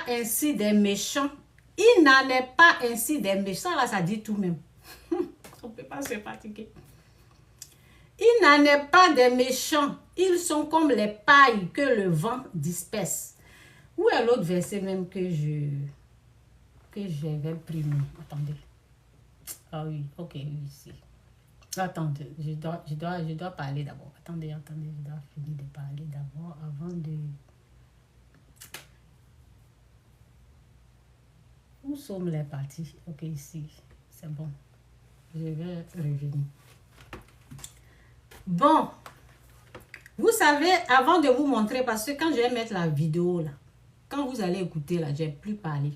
ainsi des méchants. Il n'en est pas ainsi des méchants. Là, ça dit tout même. On ne peut pas se fatiguer. Il n'en est pas des méchants. Ils sont comme les pailles que le vent disperse. Où est l'autre verset même que j'avais pris? Attendez. Ah oui, ok, oui, ici. Attendez, je dois parler d'abord. Attendez, je dois finir de parler d'abord avant de... Où sont les parties? Ok, ici, c'est bon. Je vais revenir. Bon, vous savez, avant de vous montrer, parce que quand je vais mettre la vidéo là, quand vous allez écouter là, je n'ai plus parlé.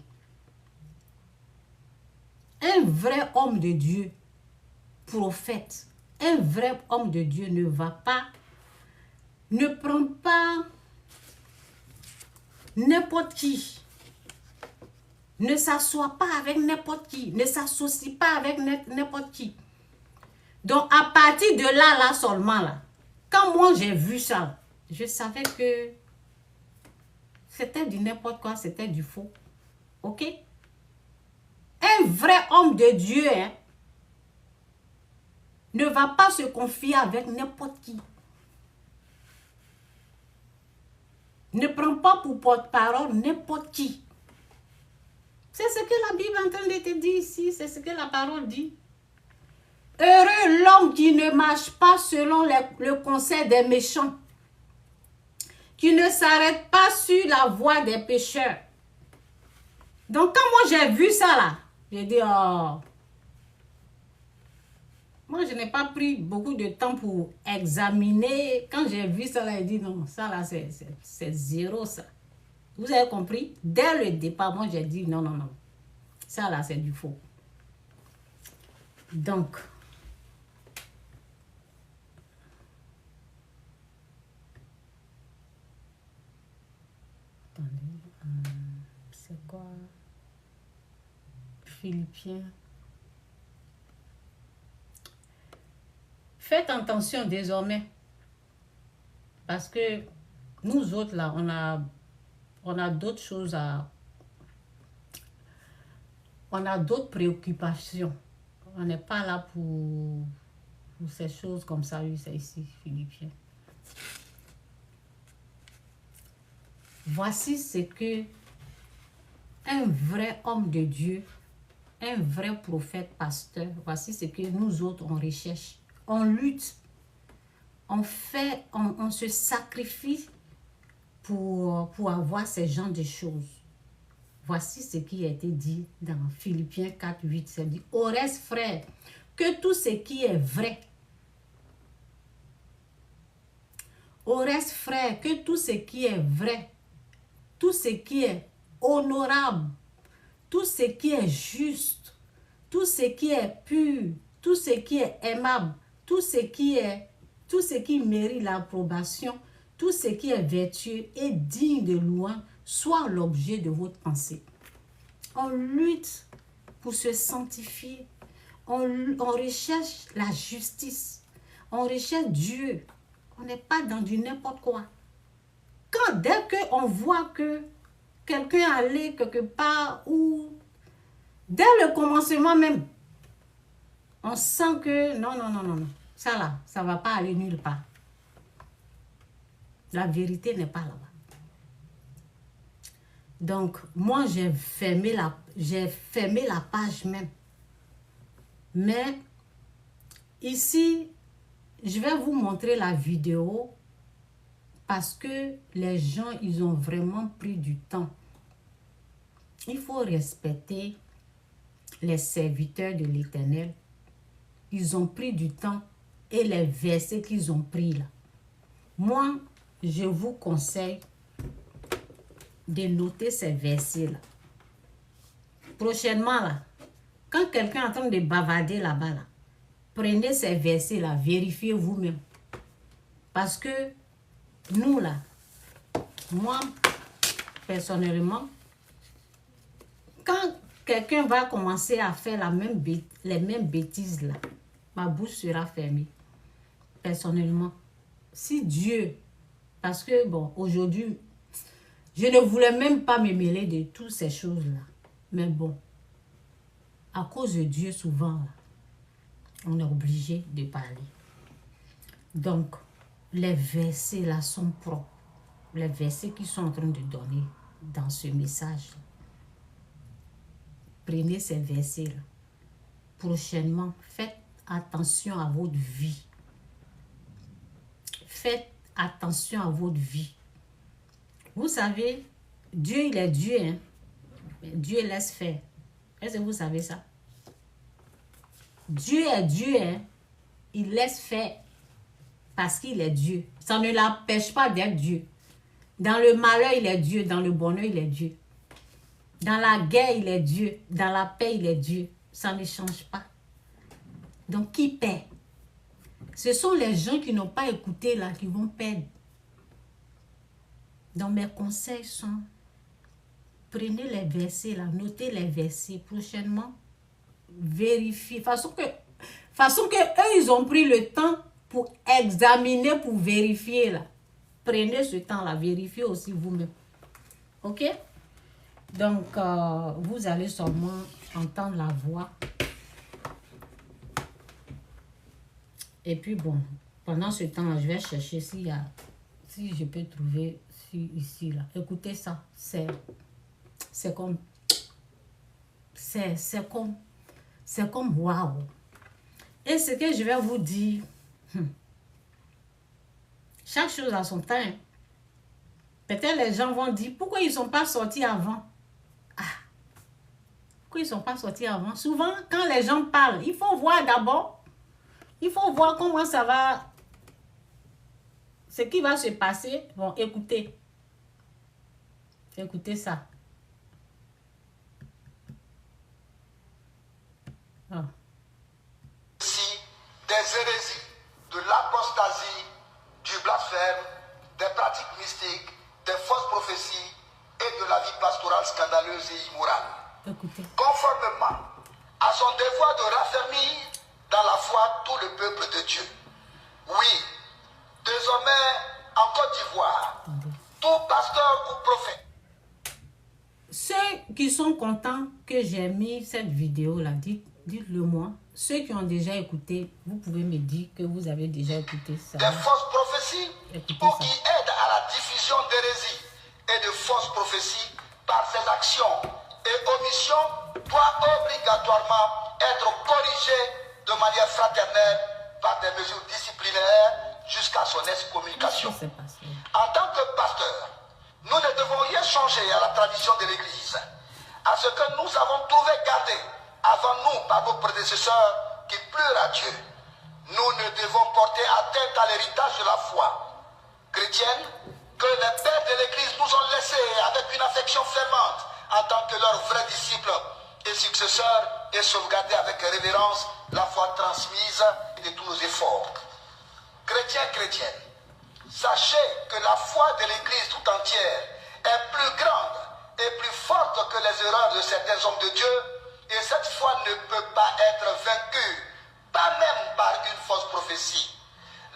Un vrai homme de Dieu, prophète, un vrai homme de Dieu ne prend pas n'importe qui, ne s'assoit pas avec n'importe qui, ne s'associe pas avec n'importe qui. Donc, à partir de là seulement, là, quand moi j'ai vu ça, je savais que c'était du n'importe quoi, c'était du faux. Ok? Un vrai homme de Dieu, hein, ne va pas se confier avec n'importe qui. Ne prend pas pour porte-parole n'importe qui. C'est ce que la Bible est en train de te dire ici. C'est ce que la parole dit. Heureux l'homme qui ne marche pas selon le conseil des méchants, qui ne s'arrête pas sur la voie des pécheurs. Donc, quand moi j'ai vu ça là, j'ai dit, oh, moi je n'ai pas pris beaucoup de temps pour examiner. Quand j'ai vu ça là, j'ai dit, non, ça là c'est zéro ça. Vous avez compris? Dès le départ, moi j'ai dit, non. Ça là c'est du faux. Donc, c'est quoi? Philippiens. Faites attention désormais. Parce que nous autres là, on a d'autres choses à... On a d'autres préoccupations. On n'est pas là pour ces choses comme ça. Oui, c'est ici, Philippiens. Voici ce que un vrai homme de Dieu, un vrai prophète, pasteur, voici ce que nous autres, on recherche. On lutte, on se sacrifie pour avoir ces genres de choses. Voici ce qui a été dit dans Philippiens 4, 8. C'est dit, au reste, frère, que tout ce qui est vrai, au reste, frère, que tout ce qui est vrai, tout ce qui est honorable, tout ce qui est juste, tout ce qui est pur, tout ce qui est aimable, tout ce qui mérite l'approbation, tout ce qui est vertueux et digne de louange soit l'objet de votre pensée. On lutte pour se sanctifier. On recherche la justice. On recherche Dieu. On n'est pas dans du n'importe quoi. Dès qu'on voit que quelqu'un allait quelque part ou dès le commencement même, on sent que non, ça là, ça ne va pas aller nulle part. La vérité n'est pas là-bas. Donc, moi, j'ai fermé la page même. Mais, ici, je vais vous montrer la vidéo parce que les gens, ils ont vraiment pris du temps. Il faut respecter les serviteurs de l'Éternel. Ils ont pris du temps et les versets qu'ils ont pris là. Moi, je vous conseille de noter ces versets-là. Prochainement, là, quand quelqu'un est en train de bavarder là-bas, là, prenez ces versets-là, vérifiez vous-même. Parce que nous, là, moi, personnellement, quand quelqu'un va commencer à faire les mêmes bêtises, là, ma bouche sera fermée. Personnellement, si Dieu, parce que, bon, aujourd'hui, je ne voulais même pas me mêler de toutes ces choses-là. Mais bon, à cause de Dieu, souvent, là, on est obligé de parler. Donc, les versets là sont propres. Les versets qu'ils sont en train de donner dans ce message. Prenez ces versets-là. Prochainement, faites attention à votre vie. Faites attention à votre vie. Vous savez, Dieu, il est Dieu. Hein? Dieu laisse faire. Est-ce que vous savez ça? Dieu est Dieu. Hein? Il laisse faire parce qu'il est Dieu. Ça ne l'empêche pas d'être Dieu. Dans le malheur, il est Dieu. Dans le bonheur, il est Dieu. Dans la guerre, il est Dieu. Dans la paix, il est Dieu. Ça ne change pas. Donc, qui perd? Ce sont les gens qui n'ont pas écouté là qui vont perdre. Donc, mes conseils sont, prenez les versets là, notez les versets prochainement, vérifiez. Façon que eux, ils ont pris le temps pour examiner, pour vérifier là. Prenez ce temps là, vérifiez aussi vous-même. Ok? Donc, vous allez sûrement entendre la voix. Et puis bon, pendant ce temps-là, je vais chercher si je peux trouver ici, là. Écoutez ça, c'est comme waouh. Et ce que je vais vous dire, chaque chose a son temps. Peut-être les gens vont dire, pourquoi ils ne sont pas sortis avant? Pourquoi ils ne sont pas sortis avant? Souvent, quand les gens parlent, il faut voir d'abord. Il faut voir comment ça va, ce qui va se passer. Bon, écoutez. Écoutez ça. Ah. Ici, des hérésies, de l'apostasie, du blasphème, des pratiques mystiques, des fausses prophéties et de la vie pastorale scandaleuse et immorale. Écoutez. Conformément à son devoir de raffermir dans la foi tout le peuple de Dieu. Oui, désormais en Côte d'Ivoire, tout pasteur ou prophète. Ceux qui sont contents que j'ai mis cette vidéo-là, dites-le moi. Ceux qui ont déjà écouté, vous pouvez me dire que vous avez déjà écouté ça. Des fausses prophéties ou qui aident à la diffusion d'hérésies et de fausses prophéties par ses actions et omissions doit obligatoirement être corrigé de manière fraternelle par des mesures disciplinaires jusqu'à son excommunication. En tant que pasteur, nous ne devons rien changer à la tradition de l'Église, à ce que nous avons trouvé gardé avant nous par vos prédécesseurs qui pleurent à Dieu. Nous ne devons porter atteinte à l'héritage de la foi chrétienne que les pères de l'Église nous ont laissé avec une affection fervente en tant que leurs vrais disciples et successeurs et sauvegarder avec révérence la foi transmise de tous nos efforts. Chrétiens, chrétiennes, sachez que la foi de l'Église tout entière est plus grande et plus forte que les erreurs de certains hommes de Dieu, et cette foi ne peut pas être vaincue, pas même par une fausse prophétie.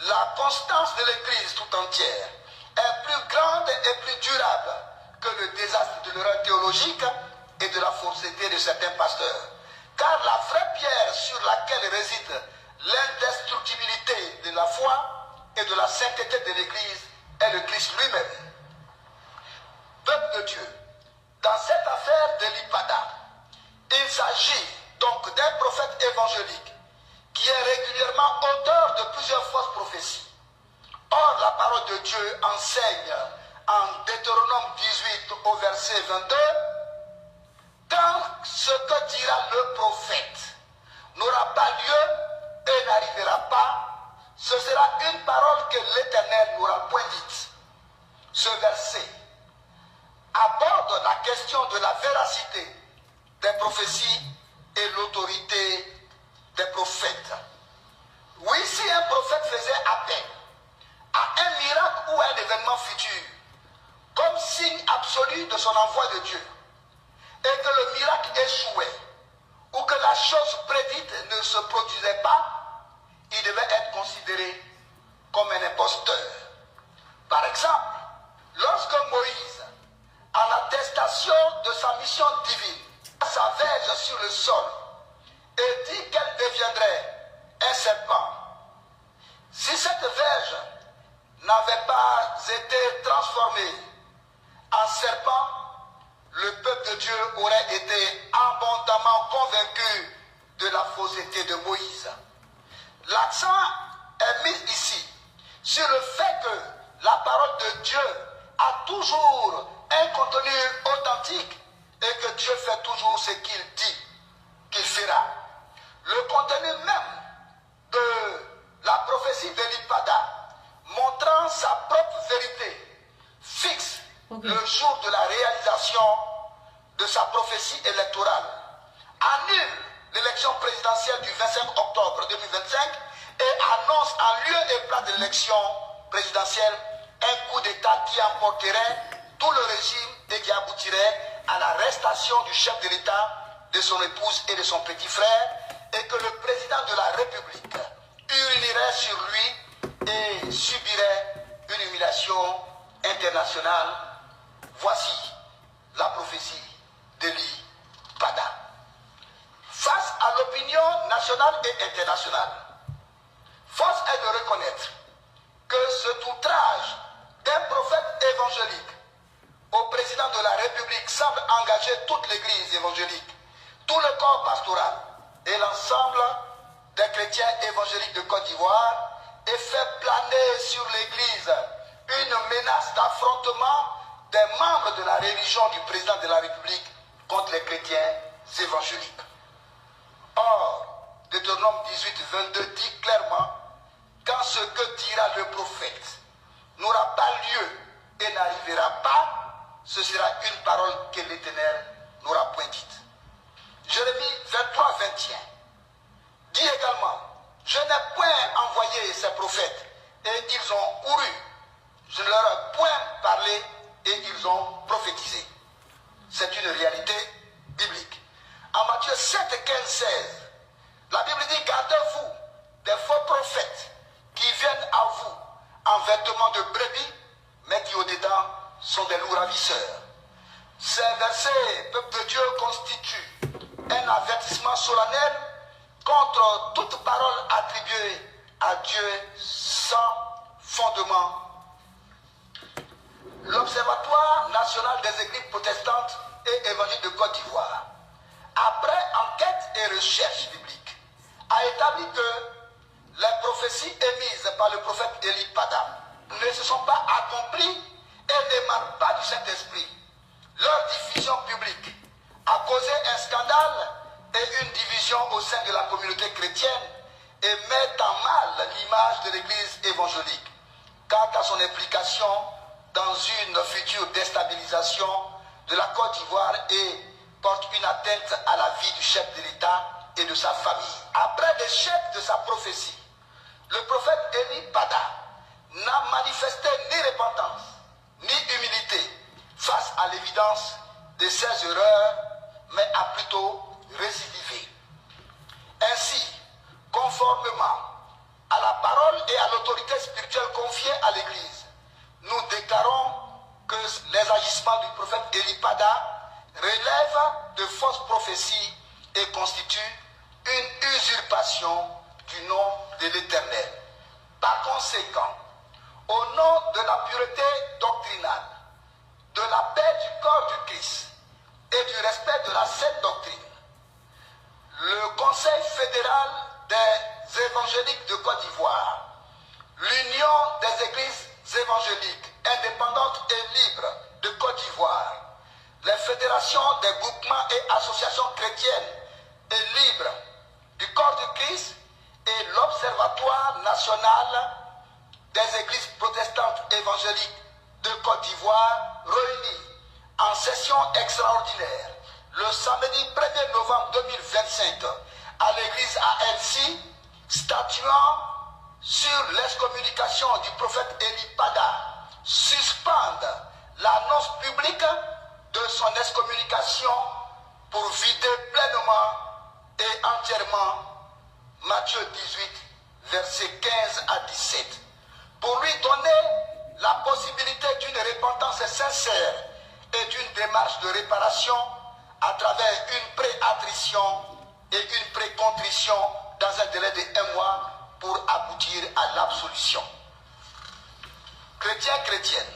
La constance de l'Église tout entière est plus grande et plus durable que le désastre de l'erreur théologique et de la fausseté de certains pasteurs. Car la vraie pierre sur laquelle réside l'indestructibilité de la foi et de la sainteté de l'Église est le Christ lui-même. Peuple de Dieu, dans cette affaire de l'Ipada, il s'agit donc d'un prophète évangélique qui est régulièrement auteur de plusieurs fausses prophéties. Or, la parole de Dieu enseigne en Deutéronome 18 au verset 22, quand ce que dira le prophète n'aura pas lieu et n'arrivera pas, ce sera une parole que l'Éternel n'aura point dite. Ce verset aborde la question de la véracité des prophéties et l'autorité des prophètes. Oui, si un prophète faisait appel à un miracle ou un événement futur comme signe absolu de son envoi de Dieu, et que le miracle échouait, ou que la chose prédite ne se produisait pas, il devait être considéré comme un imposteur. Par exemple, lorsque Moïse, en attestation de sa mission divine, sa verge sur le sol et dit qu'elle deviendrait un serpent, si cette verge n'avait pas été transformée en serpent, le peuple de Dieu aurait été abondamment convaincu de la fausseté de Moïse. L'accent est mis ici sur le fait que la parole de Dieu a toujours un contenu authentique et que Dieu fait toujours ce qu'il dit qu'il fera. Le contenu même de la prophétie de l'Ipada, montrant sa propre vérité, fixe le jour de la réalisation de sa prophétie électorale, annule l'élection présidentielle du 25 octobre 2025 et annonce en lieu et place de l'élection présidentielle un coup d'État qui emporterait tout le régime et qui aboutirait à l'arrestation du chef de l'État, de son épouse et de son petit frère, et que le président de la République urinerait sur lui et subirait une humiliation internationale. Voici la prophétie d'Eli Pada. Face à l'opinion nationale et internationale, force est de reconnaître que cet outrage d'un prophète évangélique au président de la République semble engager toute l'Église évangélique, tout le corps pastoral et l'ensemble des chrétiens évangéliques de Côte d'Ivoire et fait planer sur l'Église une menace d'affrontement des membres de la religion du président de la République contre les chrétiens évangéliques. Or, Deutéronome 18, 22 dit clairement, quand ce que dira le prophète n'aura pas lieu et n'arrivera pas, ce sera une parole que l'Éternel n'aura point dite. Jérémie 23, 21 dit également, je n'ai point envoyé ces prophètes et ils ont couru. Je ne leur ai point parlé et ils ont prophétisé. C'est une réalité biblique. En Matthieu 7, 15, 16, la Bible dit, gardez-vous des faux prophètes qui viennent à vous en vêtements de brebis, mais qui au-dedans sont des loups ravisseurs. Ces versets, peuple de Dieu, constituent un avertissement solennel contre toute parole attribuée à Dieu sans fondement. L'Observatoire national des églises protestantes et évangéliques de Côte d'Ivoire, après enquête et recherche biblique, a établi que les prophéties émises par le prophète Eli Pada ne se sont pas accomplies et n'émanent pas du Saint-Esprit. Leur diffusion publique a causé un scandale et une division au sein de la communauté chrétienne et met en mal l'image de l'Église évangélique. Quant à son implication dans une future déstabilisation de la Côte d'Ivoire et porte une atteinte à la vie du chef de l'État et de sa famille. Après l'échec de sa prophétie, le prophète Élie Pada n'a manifesté ni repentance, ni humilité face à l'évidence de ses erreurs, mais a plutôt récidivé. Ainsi, conformément à la parole et à l'autorité spirituelle confiée à l'Église, nous déclarons que les agissements du prophète Élie Pada relèvent de fausses prophéties et constituent une usurpation du nom de l'Éternel. Par conséquent, au nom de la pureté doctrinale, de la paix du corps du Christ et du respect de la sainte doctrine, le Conseil fédéral des évangéliques de Côte d'Ivoire, l'Union des églises évangéliques indépendantes et libres de Côte d'Ivoire, les fédérations des groupements et associations chrétiennes et libres du corps du Christ et l'Observatoire national des églises protestantes évangéliques de Côte d'Ivoire réunis en session extraordinaire le samedi 1er novembre 2025 à l'église à Elsie, statuant sur l'excommunication du prophète Élie Pada, suspendent l'annonce publique de son excommunication pour vider pleinement et entièrement Matthieu 18, versets 15 à 17, pour lui donner la possibilité d'une repentance sincère et d'une démarche de réparation à travers une pré-attrition et une pré-contrition dans un délai de 1 mois pour aboutir à l'absolution. Chrétiens, chrétiennes,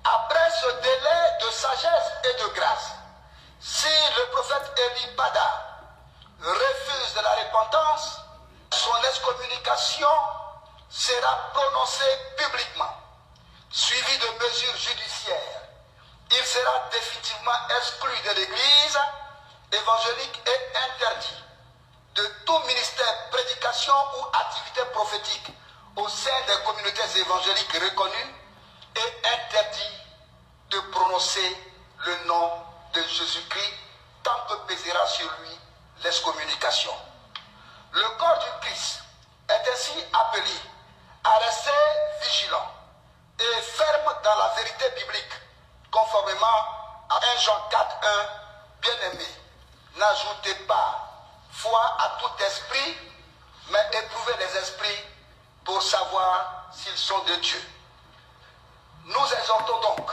après ce délai de sagesse et de grâce, si le prophète Élie Pada refuse de la repentance, son excommunication sera prononcée publiquement, suivie de mesures judiciaires. Il sera définitivement exclu de l'Église évangélique et interdit de tout ministère, prédication ou activité prophétique au sein des communautés évangéliques reconnues et interdit de prononcer le nom de Jésus-Christ tant que pèsera sur lui l'excommunication. Le corps du Christ est ainsi appelé à rester vigilant et ferme dans la vérité biblique, conformément à 1 Jean 4, 1, bien-aimé, n'ajoutez pas foi à tout esprit, mais éprouvez les esprits pour savoir s'ils sont de Dieu. Nous exhortons donc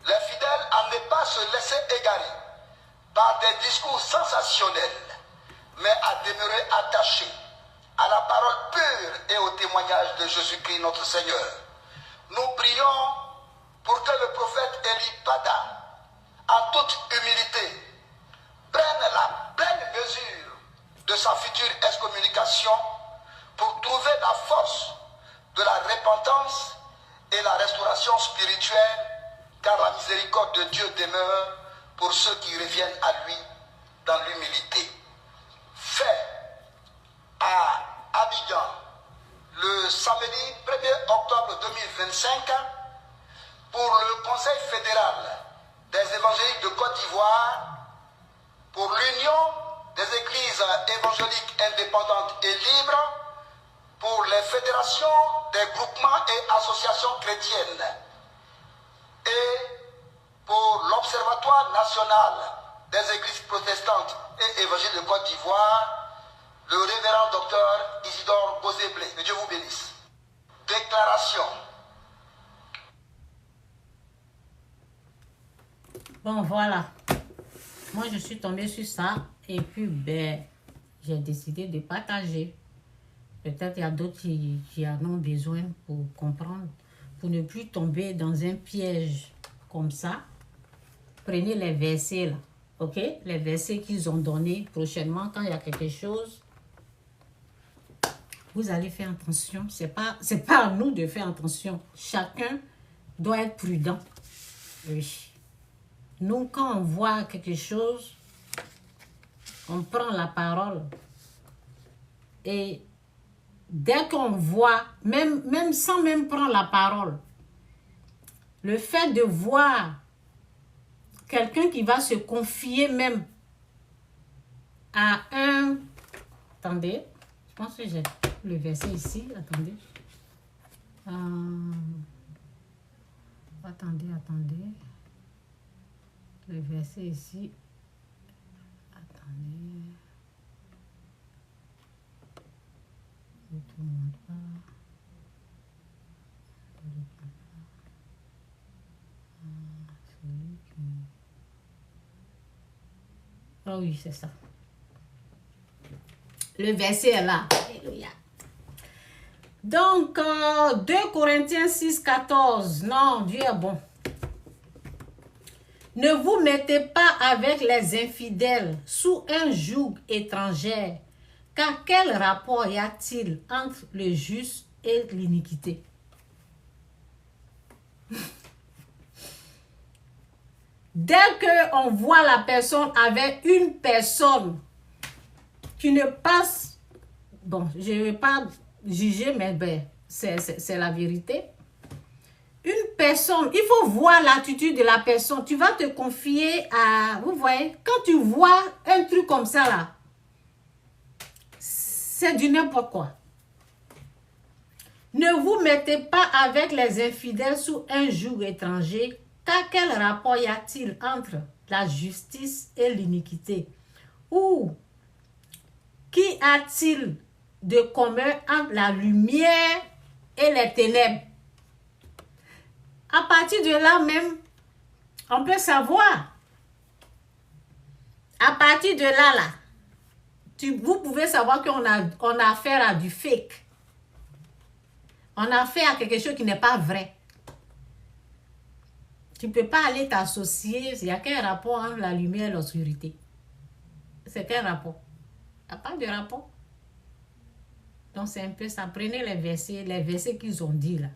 les fidèles à ne pas se laisser égarer par des discours sensationnels, mais à demeurer attachés à la parole pure et au témoignage de Jésus-Christ notre Seigneur. Nous prions pour que le prophète Élie Pada, en toute humilité, prenne la pleine mesure de sa future excommunication pour trouver la force de la repentance et la restauration spirituelle, car la miséricorde de Dieu demeure pour ceux qui reviennent à lui dans l'humilité. Fait à Abidjan le samedi 1er octobre 2025 pour le Conseil fédéral des évangéliques de Côte d'Ivoire, pour l'Union des églises évangéliques indépendantes et libres, pour les fédérations des groupements et associations chrétiennes et pour l'Observatoire national des églises protestantes et évangéliques de Côte d'Ivoire, le révérend docteur Isidore Bozéblé. Que Dieu vous bénisse. Déclaration. Bon, voilà. Moi, je suis tombée sur ça et puis, j'ai décidé de partager. Peut-être il y a d'autres qui en ont besoin pour comprendre, pour ne plus tomber dans un piège comme ça. Prenez les versets là, ok? Les versets qu'ils ont donnés prochainement, quand il y a quelque chose, vous allez faire attention. C'est pas à nous de faire attention. Chacun doit être prudent. Oui. Nous, quand on voit quelque chose, on prend la parole. Et dès qu'on voit, même sans même prendre la parole, le fait de voir quelqu'un qui va se confier même à un... Attendez, je pense que j'ai le verset ici. Attendez. Attendez. Le verset ici. Attendez. Je te montre pas. Ah oui, c'est ça. Le verset est là. Alléluia. Donc, 2 Corinthiens 6, 14. Non, Dieu est bon. Ne vous mettez pas avec les infidèles sous un joug étranger, car quel rapport y a-t-il entre le juste et l'iniquité? Dès qu'on voit la personne avec une personne qui ne passe... Bon, je ne vais pas juger, mais ben, c'est la vérité. Une personne, il faut voir l'attitude de la personne. Tu vas te confier à... Vous voyez, quand tu vois un truc comme ça là, c'est du n'importe quoi. Ne vous mettez pas avec les infidèles sous un joug étranger, car quel rapport y a-t-il entre la justice et l'iniquité? Ou qu'y a-t-il de commun entre la lumière et les ténèbres? À partir de là même, on peut savoir. À partir de là, vous pouvez savoir qu'on a affaire à du fake. On a affaire à quelque chose qui n'est pas vrai. Tu ne peux pas aller t'associer. Il n'y a qu'un rapport entre la lumière et l'obscurité. C'est quel rapport? Il n'y a pas de rapport. Donc c'est un peu ça. Prenez les versets qu'ils ont dit là.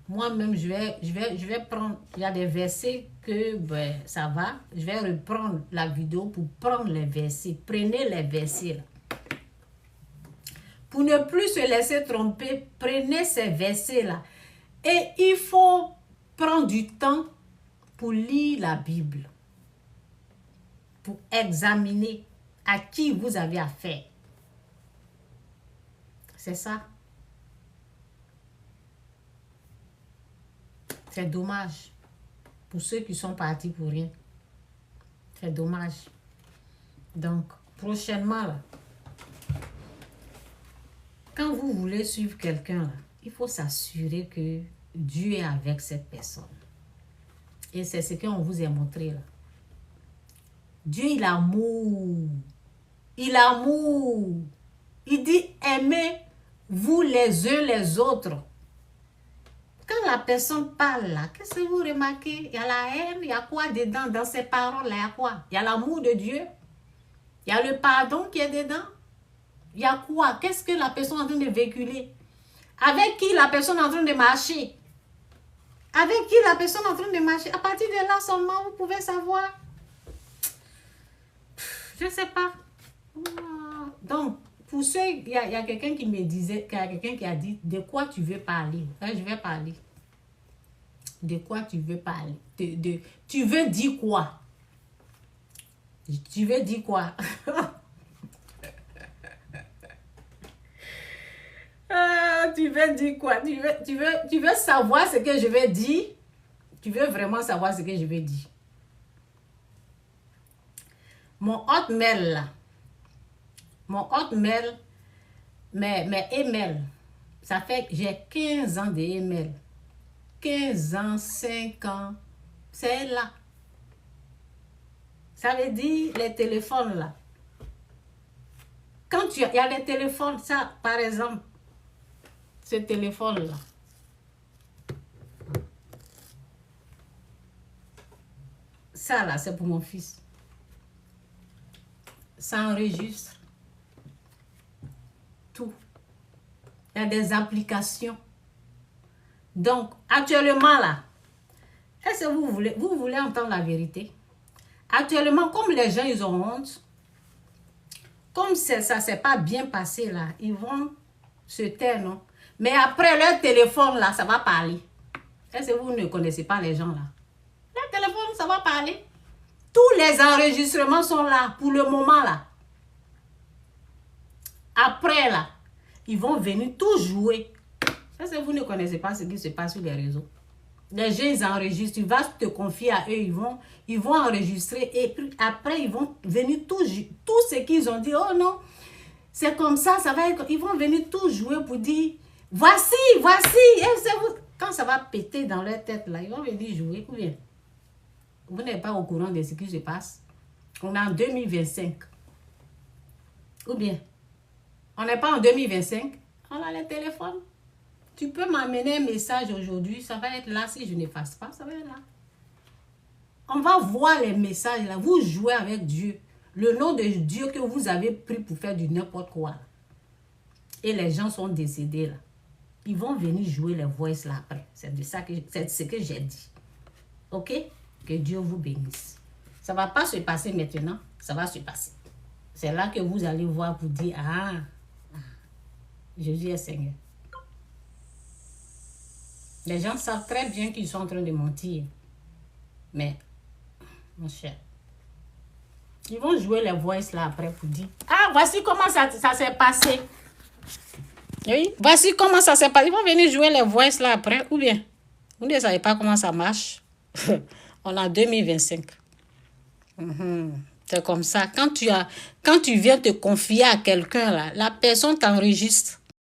Moi-même, je vais prendre, il y a des versets que ben, ça va. Je vais reprendre la vidéo pour prendre les versets. Prenez les versets là. Pour ne plus se laisser tromper, prenez ces versets là. Et il faut prendre du temps pour lire la Bible. Pour examiner à qui vous avez affaire. C'est ça. C'est dommage pour ceux qui sont partis pour rien. C'est dommage. Donc, prochainement, là, quand vous voulez suivre quelqu'un, il faut s'assurer que Dieu est avec cette personne. Et c'est ce qu'on vous a montré là. Dieu, il amour. Il amour. Il dit, aimez-vous les uns les autres. Quand la personne parle là, qu'est-ce que vous remarquez? Il y a la haine, il y a quoi dedans dans ces paroles-là? Il y a quoi? Il y a l'amour de Dieu. Il y a le pardon qui est dedans. Il y a quoi? Qu'est-ce que la personne est en train de véhiculer? Avec qui la personne est en train de marcher? Avec qui la personne est en train de marcher? À partir de là seulement, vous pouvez savoir. Je ne sais pas. Donc, pour ceux, il y a quelqu'un qui me disait, il y a quelqu'un qui a dit, de quoi tu veux parler? Je vais parler. De quoi tu veux parler? Tu veux dire quoi? Tu veux dire quoi? Tu veux dire quoi? Tu veux savoir ce que je vais dire? Tu veux vraiment savoir ce que je vais dire? Mon hotmail là. Mon hotmail, mes emails, ça fait que j'ai 15 ans d'email. 15 ans, 5 ans, c'est là. Ça veut dire les téléphones là. Quand il y a les téléphones, ça, par exemple, ce téléphone là. Ça là, c'est pour mon fils. Ça enregistre. Tout. Il y a des applications. Donc, actuellement là, est-ce que vous voulez entendre la vérité? Actuellement, comme les gens, ils ont honte, comme ça ne s'est pas bien passé là, ils vont se taire, non? Mais après leur téléphone là, ça va parler. Est-ce que vous ne connaissez pas les gens là? Leur téléphone, ça va parler. Tous les enregistrements sont là pour le moment là. Après là, ils vont venir tout jouer. Parce que vous ne connaissez pas ce qui se passe sur les réseaux. Les gens, ils enregistrent. Tu vas te confier à eux. Ils vont enregistrer. Et puis après, ils vont venir tout ce qu'ils ont dit. Oh non, c'est comme ça, ça va être. Ils vont venir tout jouer pour dire, voici. Quand ça va péter dans leur tête là, ils vont venir jouer. Ou bien, vous n'êtes pas au courant de ce qui se passe. On est en 2025. Ou bien, on n'est pas en 2025. On a les téléphones. Tu peux m'amener un message aujourd'hui, ça va être là. Si je n'efface pas, ça va être là. On va voir les messages là. Vous jouez avec Dieu. Le nom de Dieu que vous avez pris pour faire du n'importe quoi. Et les gens sont décédés là. Ils vont venir jouer les voices là après. C'est ce que j'ai dit. Ok? Que Dieu vous bénisse. Ça ne va pas se passer maintenant. Ça va se passer. C'est là que vous allez voir, vous dire, Jésus est Seigneur. Les gens savent très bien qu'ils sont en train de mentir. Mais, mon cher, ils vont jouer les voices là après pour dire, voici comment ça s'est passé. Oui, voici comment ça s'est passé. Ils vont venir jouer les voices là après. Ou bien, vous ne savez pas comment ça marche. On est en 2025. C'est comme ça. Quand tu viens te confier à quelqu'un là, la personne t'enregistre.